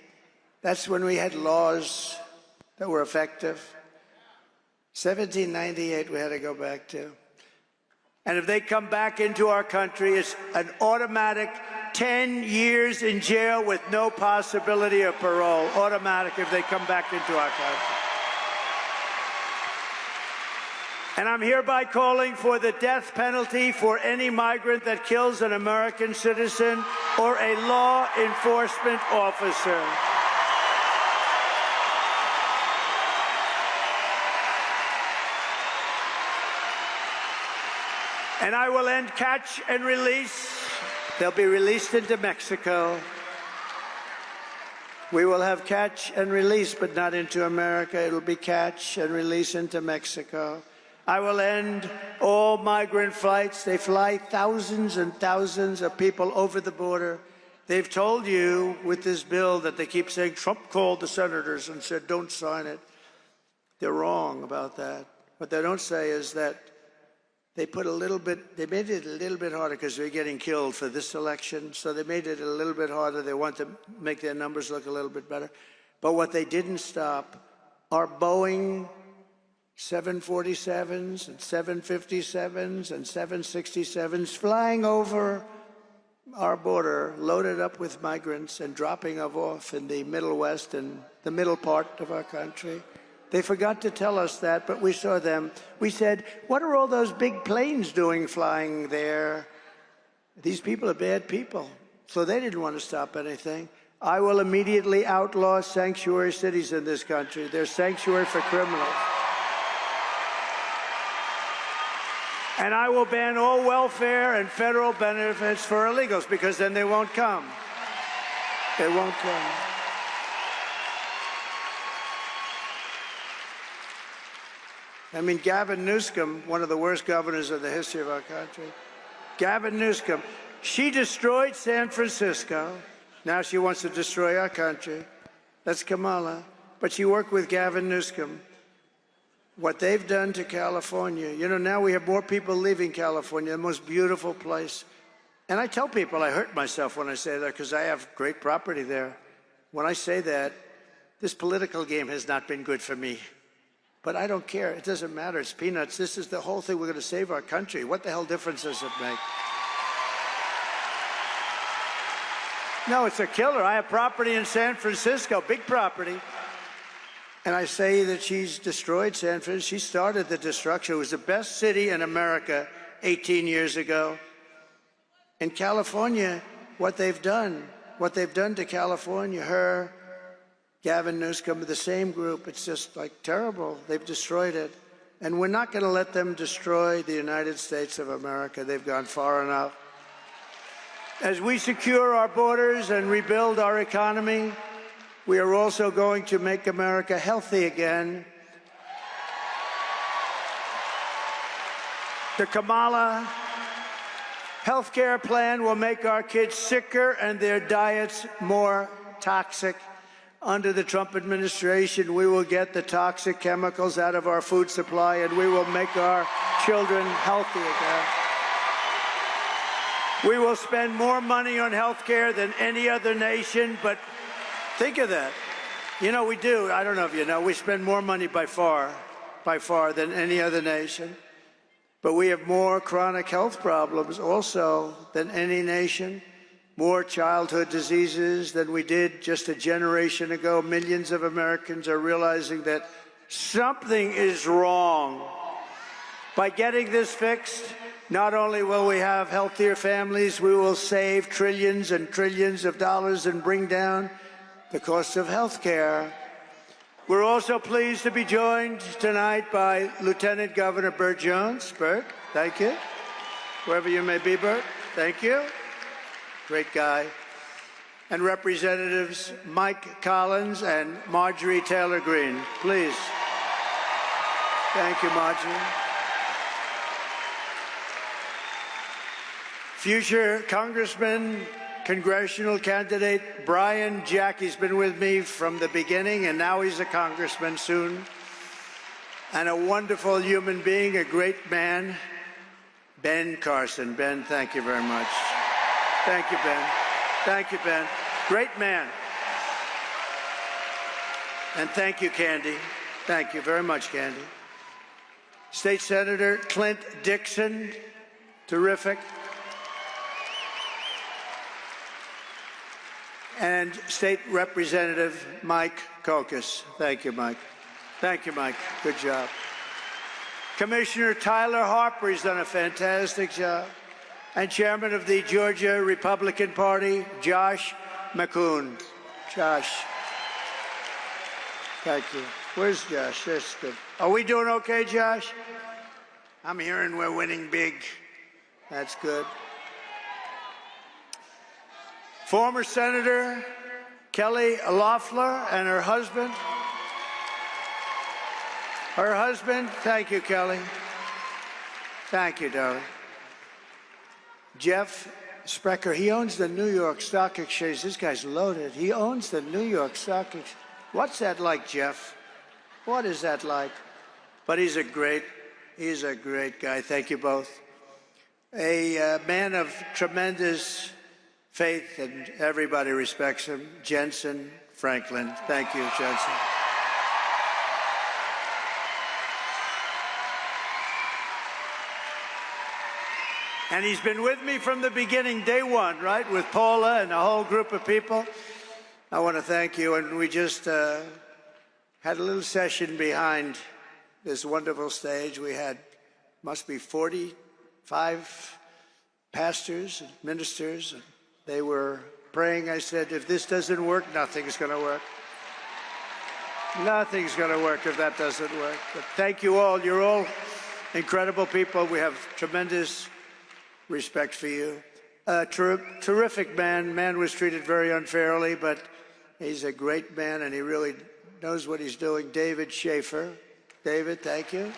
That's when we had laws that were effective. 1798 we had to go back to. And if they come back into our country, it's an automatic 10 years in jail with no possibility of parole. Automatic if they come back into our country. And I'm hereby calling for the death penalty for any migrant that kills an American citizen or a law enforcement officer. And I will end catch and release. They'll be released into Mexico. We will have catch and release, but not into America. It'll be catch and release into Mexico. I will end all migrant flights. They fly thousands and thousands of people over the border. They've told you with this bill that they keep saying Trump called the senators and said, don't sign it. They're wrong about that. What they don't say is that they made it a little bit harder because they're getting killed for this election. So they made it a little bit harder. They want to make their numbers look a little bit better. But what they didn't stop are Boeing 747s and 757s and 767s flying over our border, loaded up with migrants and dropping them off in the Middle West and the middle part of our country. They forgot to tell us that, but we saw them. We said, what are all those big planes doing flying there? These people are bad people. So they didn't want to stop anything. I will immediately outlaw sanctuary cities in this country. They're sanctuary for criminals. And I will ban all welfare and federal benefits for illegals, because then they won't come. They won't come. I mean, Gavin Newsom, one of the worst governors of the history of our country. Gavin Newsom, she destroyed San Francisco. Now she wants to destroy our country. That's Kamala. But she worked with Gavin Newsom. What they've done to California, you know, now we have more people leaving California, the most beautiful place. And I tell people I hurt myself when I say that because I have great property there. When I say that, this political game has not been good for me. But I don't care. It doesn't matter. It's peanuts. This is the whole thing. We're going to save our country. What the hell difference does it make? No, it's a killer. I have property in San Francisco, big property. And I say that she's destroyed San Francisco. She started the destruction. It was the best city in America 18 years ago. In California, what they've done what they've done to California, her, Gavin Newsom, the same group, it's just like terrible. They've destroyed it. And we're not going to let them destroy the United States of America. They've gone far enough. As we secure our borders and rebuild our economy, we are also going to make America healthy again. The Kamala health care plan will make our kids sicker and their diets more toxic. Under the Trump administration, we will get the toxic chemicals out of our food supply, and we will make our children healthy again. We will spend more money on health care than any other nation, but think of that. You know, we do. I don't know if you know. We spend more money by far than any other nation. But we have more chronic health problems also than any nation. More childhood diseases than we did just a generation ago. Millions of Americans are realizing that something is wrong. By getting this fixed, not only will we have healthier families, we will save trillions and trillions of dollars and bring down the cost of health care. We're also pleased to be joined tonight by Lieutenant Governor Burt Jones. Burt, thank you. Wherever you may be, Burt, thank you. Great guy. And Representatives Mike Collins and Marjorie Taylor Greene, please. Thank you, Marjorie. Future Congressman, congressional candidate Brian Jack. He's been with me from the beginning, and now he's a congressman soon. And a wonderful human being, a great man, Ben Carson. Ben, thank you very much. Thank you, Ben. Thank you, Ben. Great man. And thank you, Candy. Thank you very much, Candy. State Senator Clint Dixon, terrific. And State Representative Mike Kokas. Thank you, Mike. Thank you, Mike. Good job. Commissioner Tyler Harper, he's done a fantastic job. And Chairman of the Georgia Republican Party, Josh McCoon. Josh. Thank you. Where's Josh? That's good. Are we doing okay, Josh? I'm hearing we're winning big. That's good. Former Senator Kelly Loeffler and her husband. Her husband, thank you, Kelly. Thank you, darling. Jeff Sprecher, he owns the New York Stock Exchange. This guy's loaded. He owns the New York Stock Exchange. What's that like, Jeff? What is that like? But he's a great guy. Thank you both. A man of tremendous faith, and everybody respects him. Jensen Franklin. Thank you, Jensen. And he's been with me from the beginning, day one, right, with Paula and a whole group of people. I want to thank you. And we just had a little session behind this wonderful stage. We had, must be 45 pastors and ministers. And they were praying. I said, if this doesn't work, nothing's going to work. Nothing's going to work if that doesn't work. But thank you all. You're all incredible people. We have tremendous respect for you. Terrific man. Man was treated very unfairly, but he's a great man, and he really knows what he's doing. David Schaefer. David, thank you.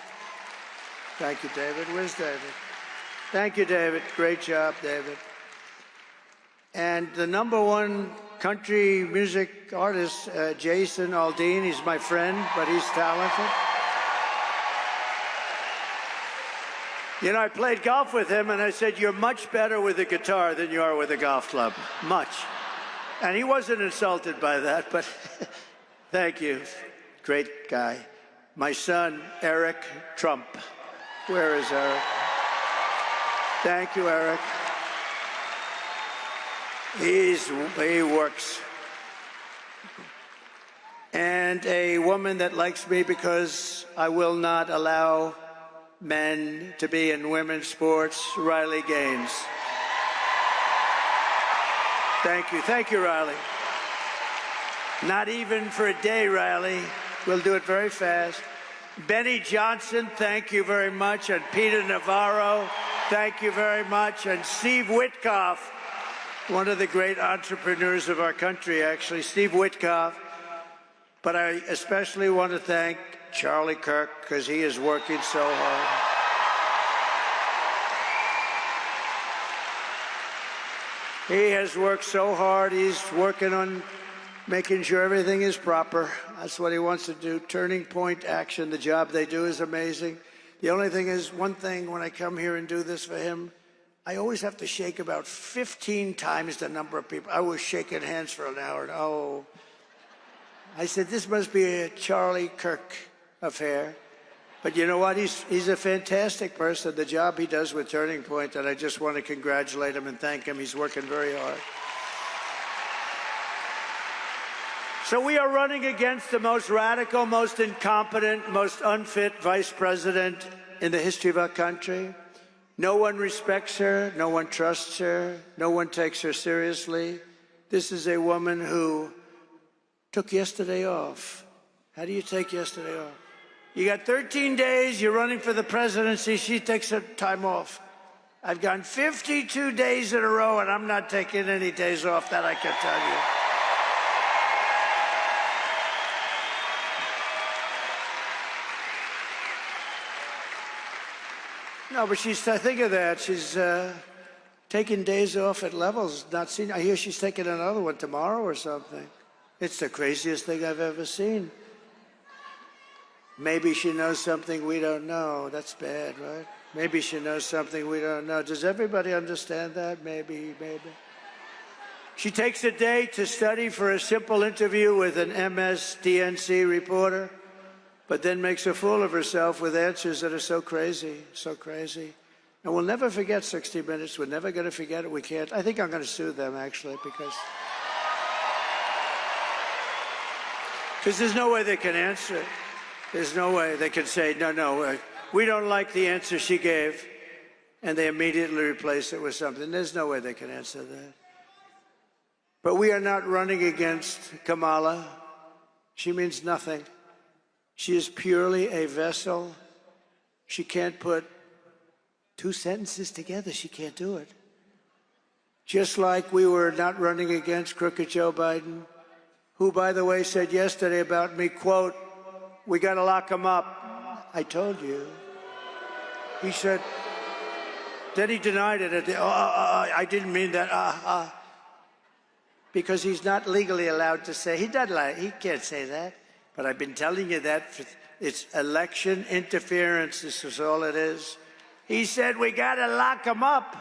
Thank you, David. Where's David? Thank you, David. Great job, David. And the #1 country music artist, Jason Aldean. He's my friend, but he's talented. You know, I played golf with him, and I said, you're much better with a guitar than you are with a golf club. Much. And he wasn't insulted by that, but thank you. Great guy. My son, Eric Trump. Where is Eric? Thank you, Eric. He works. And a woman that likes me because I will not allow men to be in women's sports, Riley Gaines. Thank you. Thank you, Riley. Not even for a day, Riley. We'll do it very fast. Benny Johnson, thank you very much. And Peter Navarro, thank you very much. And Steve Witkoff, one of the great entrepreneurs of our country, actually, Steve Witkoff. But I especially want to thank Charlie Kirk, because he is working so hard. He has worked so hard. He's working on making sure everything is proper. That's what he wants to do. Turning Point Action, the job they do is amazing. The only thing is, one thing when I come here and do this for him, I always have to shake about 15 times the number of people. I was shaking hands for an hour. And, oh, I said, this must be a Charlie Kirk affair. But you know what? He's a fantastic person. The job he does with Turning Point, and I just want to congratulate him and thank him. He's working very hard. So we are running against the most radical, most incompetent, most unfit vice president in the history of our country. No one respects her. No one trusts her. No one takes her seriously. This is a woman who took yesterday off. How do you take yesterday off? You got 13 days, you're running for the presidency, she takes her time off. I've gone 52 days in a row, and I'm not taking any days off, that I can tell you. No, but think of that. She's taking days off at levels not seen. I hear she's taking another one tomorrow or something. It's the craziest thing I've ever seen. Maybe she knows something we don't know. That's bad, right? Maybe she knows something we don't know. Does everybody understand that? Maybe. She takes a day to study for a simple interview with an MSDNC reporter, but then makes a fool of herself with answers that are so crazy. And we'll never forget 60 Minutes. We're never going to forget it. We can't. I think I'm going to sue them, actually, because there's no way they can answer it. There's no way they can say, no, we don't like the answer she gave, and they immediately replace it with something. There's no way they can answer that. But we are not running against Kamala. She means nothing. She is purely a vessel. She can't put two sentences together. She can't do it. Just like we were not running against crooked Joe Biden, who, by the way, said yesterday about me, quote, we got to lock him up. I told you. He said, then he denied it. I didn't mean that. Because he's not legally allowed to say. He can't say that. But I've been telling you that. It's election interference. This is all it is. He said, we got to lock him up.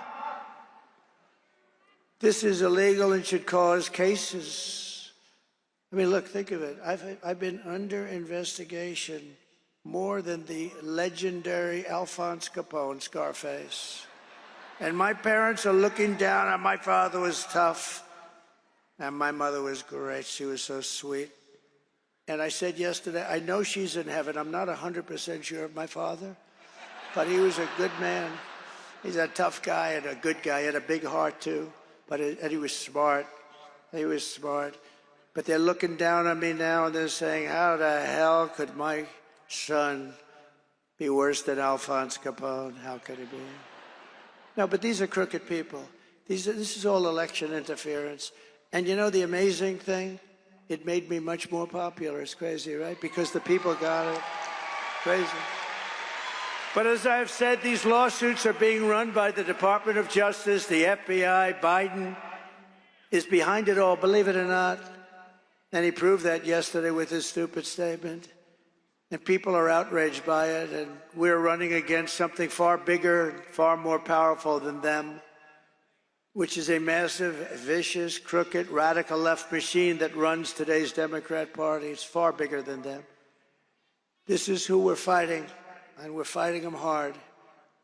This is illegal and should cause cases. I mean, look, think of it. I've been under investigation more than the legendary Alphonse Capone, Scarface. And my parents are looking down, and my father was tough, and my mother was great. She was so sweet. And I said yesterday, I know she's in heaven. I'm not 100% sure of my father, but he was a good man. He's a tough guy and a good guy. He had a big heart, too, and he was smart. But they're looking down on me now, and they're saying, how the hell could my son be worse than Alphonse Capone? How could he be? No, but these are crooked people. This is all election interference. And you know the amazing thing? It made me much more popular. It's crazy, right? Because the people got it. Crazy. But as I've said, these lawsuits are being run by the Department of Justice, the FBI. Biden is behind it all, believe it or not. And he proved that yesterday with his stupid statement. And people are outraged by it, and we're running against something far bigger, far more powerful than them, which is a massive, vicious, crooked, radical left machine that runs today's Democrat Party. It's far bigger than them. This is who we're fighting, and we're fighting them hard.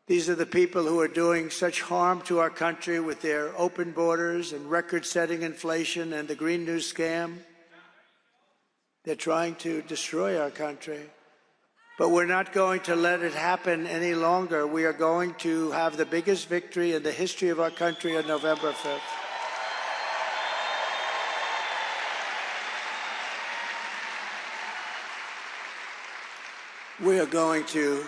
These are the people who are doing such harm to our country with their open borders and record-setting inflation and the Green New scam. They're trying to destroy our country. But we're not going to let it happen any longer. We are going to have the biggest victory in the history of our country on November 5th. We are going to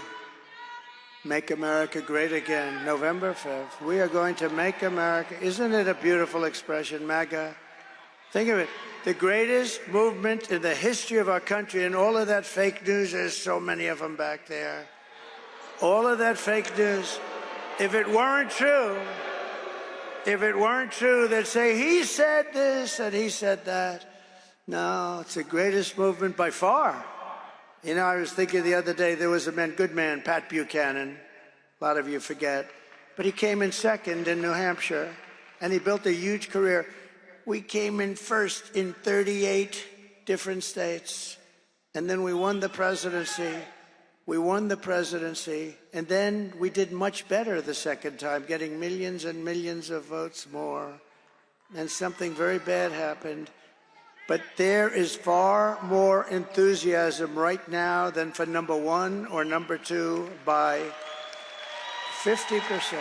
make America great again, November 5th. We are going to make America. Isn't it a beautiful expression, MAGA? Think of it. The greatest movement in the history of our country, and all of that fake news, there's so many of them back there. All of that fake news. If it weren't true, they'd say, he said this and he said that. No, it's the greatest movement by far. You know, I was thinking the other day, there was a good man, Pat Buchanan. A lot of you forget. But he came in second in New Hampshire, and he built a huge career. We came in first in 38 different states. And then we won the presidency. And then we did much better the second time, getting millions and millions of votes more. And something very bad happened. But there is far more enthusiasm right now than for number one or number two by 50%.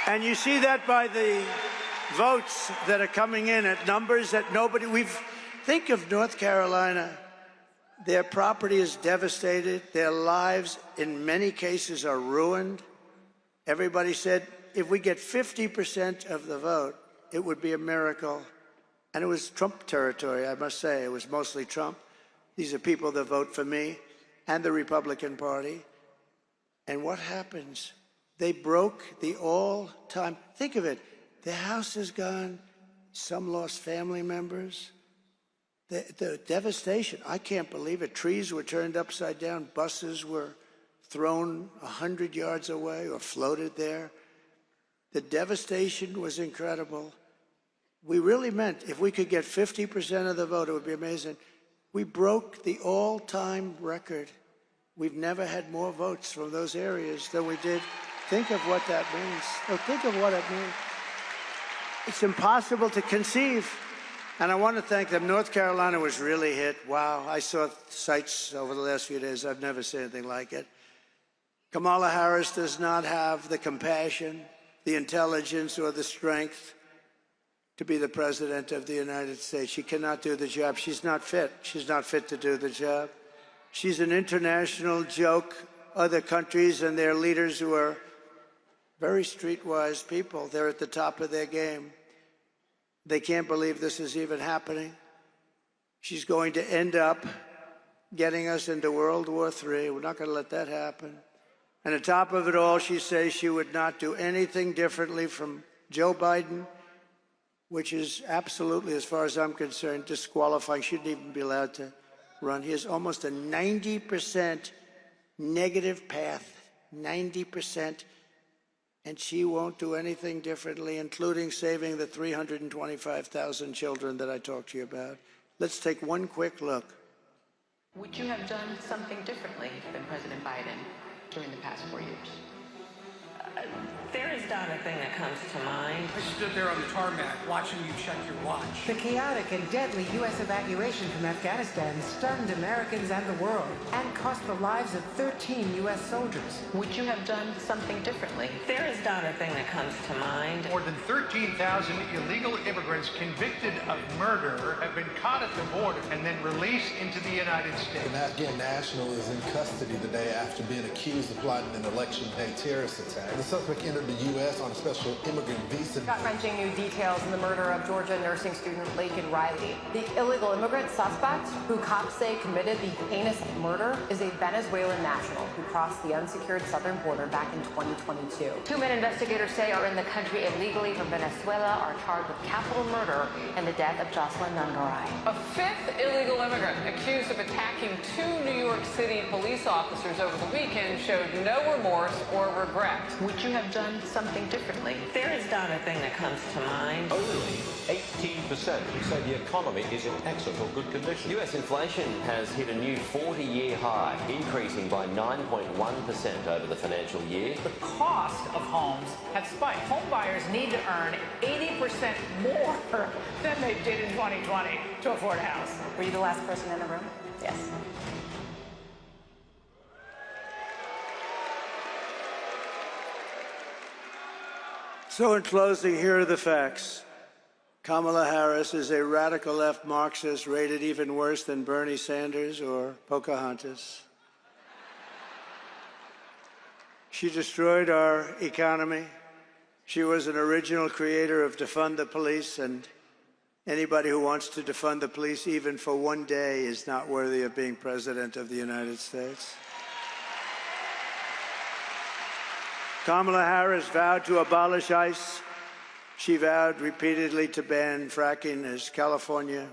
And you see that by the votes that are coming in at numbers that think of North Carolina. Their property is devastated. Their lives, in many cases, are ruined. Everybody said, if we get 50% of the vote, it would be a miracle. And it was Trump territory, I must say. It was mostly Trump. These are people that vote for me and the Republican Party. And what happens? They broke the all-time. Think of it. The house is gone. Some lost family members. The devastation, I can't believe it. Trees were turned upside down. Buses were thrown 100 yards away or floated there. The devastation was incredible. We really meant if we could get 50% of the vote, it would be amazing. We broke the all-time record. We've never had more votes from those areas than we did. Think of what that means. Oh, think of what it means. It's impossible to conceive. And I want to thank them. North Carolina was really hit. Wow, I saw sites over the last few days. I've never seen anything like it. Kamala Harris does not have the compassion, the intelligence, or the strength to be the president of the United States. She cannot do the job. She's not fit. She's not fit to do the job. She's an international joke. Other countries and their leaders who are very streetwise people, they're at the top of their game. They can't believe this is even happening. She's going to end up getting us into World War III. We're not going to let that happen. And on top of it all, she says she would not do anything differently from Joe Biden, which is absolutely, as far as I'm concerned, disqualifying. Shouldn't even be allowed to run. He has almost a 90% negative path, 90%. And she won't do anything differently, including saving the 325,000 children that I talked to you about. Let's take one quick look. Would you have done something differently than President Biden during the past 4 years? There is not a thing that comes to mind. I stood there on the tarmac watching you check your watch. The chaotic and deadly U.S. evacuation from Afghanistan stunned Americans and the world and cost the lives of 13 U.S. soldiers. Would you have done something differently? There is not a thing that comes to mind. More than 13,000 illegal immigrants convicted of murder have been caught at the border and then released into the United States. An Afghan national is in custody today after being accused of plotting an election day terrorist attack. The suspect entered the U.S. on a special immigrant visa. Gut-wrenching new details in the murder of Georgia nursing student Laken Riley. The illegal immigrant suspect, who cops say committed the heinous murder, is a Venezuelan national who crossed the unsecured southern border back in 2022. Two men investigators say are in the country illegally from Venezuela are charged with capital murder and the death of Jocelyn Nungaray. A fifth illegal immigrant accused of attacking two New York City police officers over the weekend showed no remorse or regret. Would you have done something differently? There is not a thing that comes to mind. Only 18% say the economy is in excellent or good condition. U.S. inflation has hit a new 40-year high, increasing by 9.1% over the financial year. The cost of homes have spiked. Home buyers need to earn 80% more than they did in 2020 to afford a house. Were you the last person in the room? Yes. So in closing, here are the facts. Kamala Harris is a radical left Marxist rated even worse than Bernie Sanders or Pocahontas. She destroyed our economy. She was an original creator of defund the police, and anybody who wants to defund the police even for one day is not worthy of being President of the United States. Kamala Harris vowed to abolish ICE. She vowed repeatedly to ban fracking. As California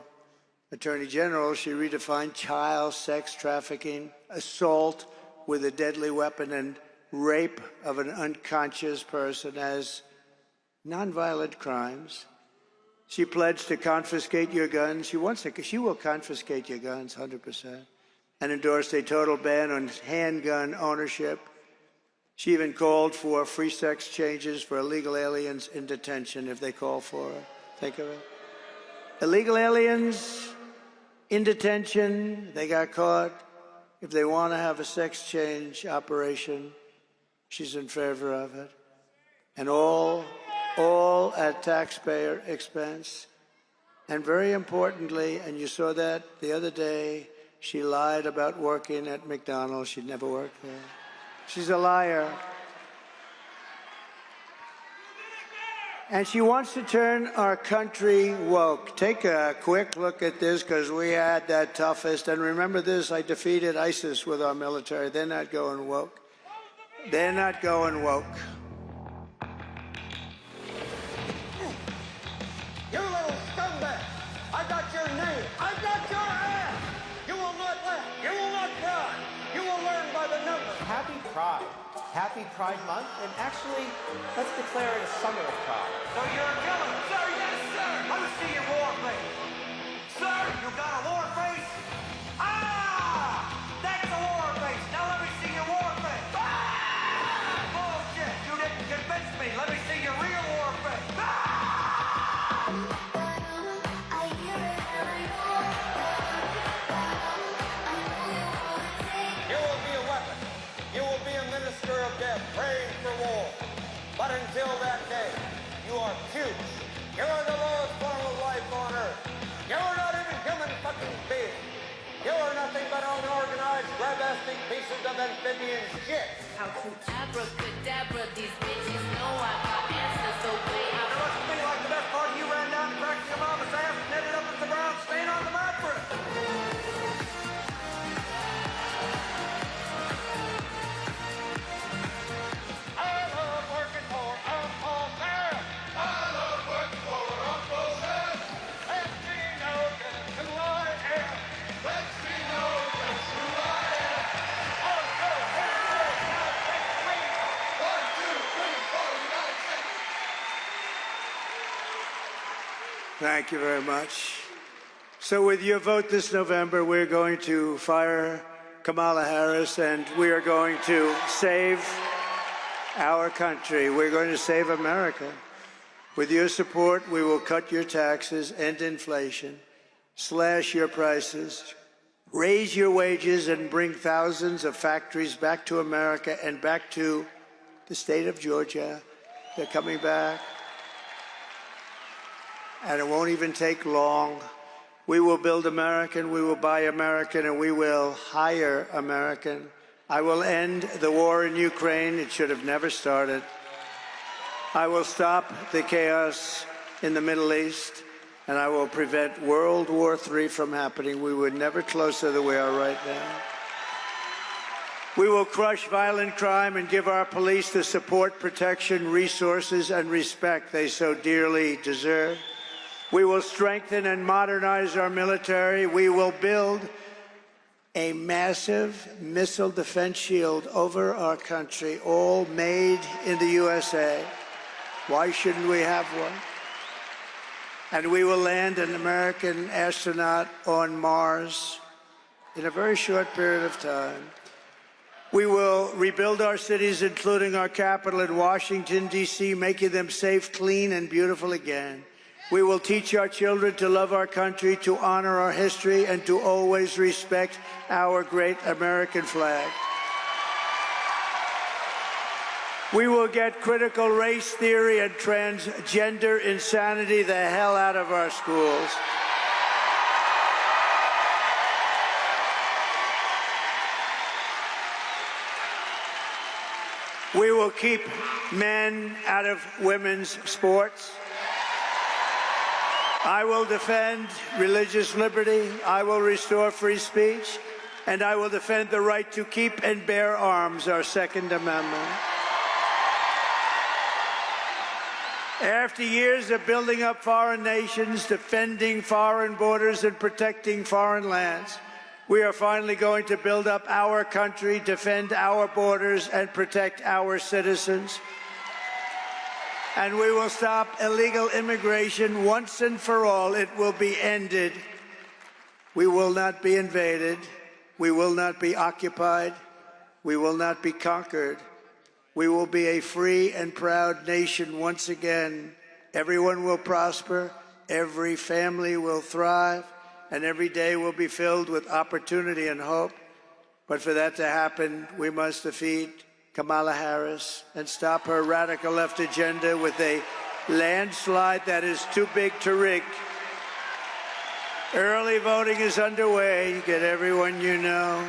Attorney General, she redefined child sex trafficking, assault with a deadly weapon, and rape of an unconscious person as nonviolent crimes. She pledged to confiscate your guns. She will confiscate your guns 100%, and endorsed a total ban on handgun ownership. She even called for free sex changes for illegal aliens in detention if they call for it. Think of it. Illegal aliens in detention, they got caught. If they want to have a sex change operation, she's in favor of it. And all at taxpayer expense. And very importantly, and you saw that the other day, she lied about working at McDonald's. She'd never worked there. She's a liar. And she wants to turn our country woke. Take a quick look at this, because we had that toughest. And remember this, I defeated ISIS with our military. They're not going woke. They're not going woke. You little scumbag! I got your name! I got your ass! You will not laugh! You will not cry! You will learn by the numbers! Happy Pride. Happy Pride Month, and actually, let's declare it a summer of pride. So you're a killer? Sir, yes, sir! Let me see your war face! Sir, you got a war face? Ah! That's a war face! Now let me see your war face! Ah! Bullshit! You didn't convince me! Let me see your real war face! Ah! You will be a weapon. You will be a minister of death, praying for war. But until that day, you are cute. You are the lowest form of life on earth. You are not even human fucking beings. You are nothing but unorganized, grabastic pieces of amphibian shit. How to abracadabra, these bitches know I got answers, so wait. It must be like the best part you ran down and cracked your mama's ass and ended up with the brown stain on the mattress. I love working for Uncle Sam. I love working for Uncle Sam. Let me know just who I am. Let me know just who I am. Oh, go, now take me. 1, 2, 3, 4, United States. Thank you very much. So with your vote this November, we're going to fire Kamala Harris, and we are going to save our country. We're going to save America. With your support, we will cut your taxes, end inflation, slash your prices, raise your wages, and bring thousands of factories back to America and back to the state of Georgia. They're coming back. And it won't even take long. We will build American, we will buy American, and we will hire American. I will end the war in Ukraine. It should have never started. I will stop the chaos in the Middle East, and I will prevent World War III from happening. We were never closer than we are right now. We will crush violent crime and give our police the support, protection, resources, and respect they so dearly deserve. We will strengthen and modernize our military. We will build a massive missile defense shield over our country, all made in the USA. Why shouldn't we have one? And we will land an American astronaut on Mars in a very short period of time. We will rebuild our cities, including our capital in Washington, D.C., making them safe, clean, and beautiful again. We will teach our children to love our country, to honor our history, and to always respect our great American flag. We will get critical race theory and transgender insanity the hell out of our schools. We will keep men out of women's sports. I will defend religious liberty. I will restore free speech. And I will defend the right to keep and bear arms, our Second Amendment. After years of building up foreign nations, defending foreign borders, and protecting foreign lands, we are finally going to build up our country, defend our borders, and protect our citizens. And we will stop illegal immigration once and for all. It will be ended. We will not be invaded. We will not be occupied. We will not be conquered. We will be a free and proud nation once again. Everyone will prosper. Every family will thrive. And every day will be filled with opportunity and hope. But for that to happen, we must defeat Kamala Harris and stop her radical left agenda with a landslide that is too big to rig. Early voting is underway. Get everyone you know.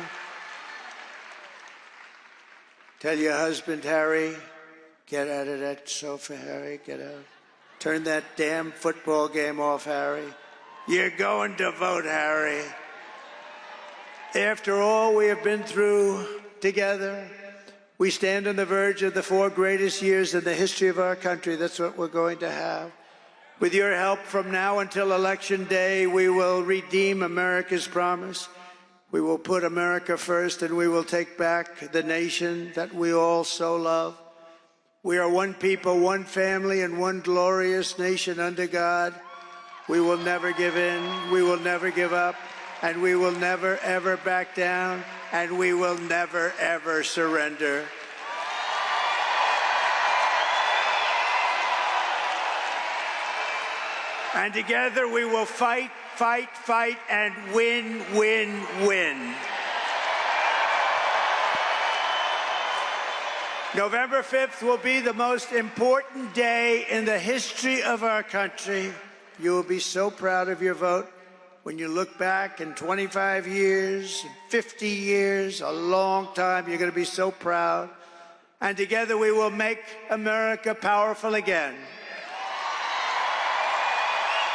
Tell your husband, Harry, get out of that sofa, Harry, get out. Turn that damn football game off, Harry. You're going to vote, Harry. After all we have been through together, we stand on the verge of the 4 greatest years in the history of our country. That's what we're going to have. With your help from now until Election Day, we will redeem America's promise. We will put America first, and we will take back the nation that we all so love. We are one people, one family, and one glorious nation under God. We will never give in. We will never give up. And we will never, ever back down. And we will never, ever surrender. And together we will fight, fight, fight, and win, win, win. November 5th will be the most important day in the history of our country. You will be so proud of your vote when you look back in 25 years, 50 years, a long time. You're going to be so proud. And together we will make America powerful again.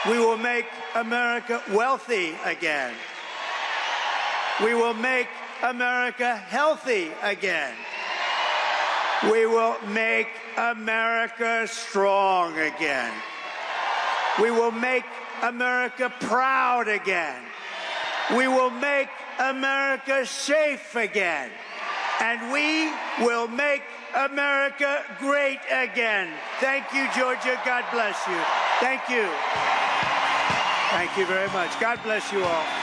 We will make America wealthy again. We will make America healthy again. We will make America strong again. We will make America proud again. We will make America safe again. And we will make America great again. Thank you, Georgia. God bless you. Thank you. Thank you very much. God bless you all.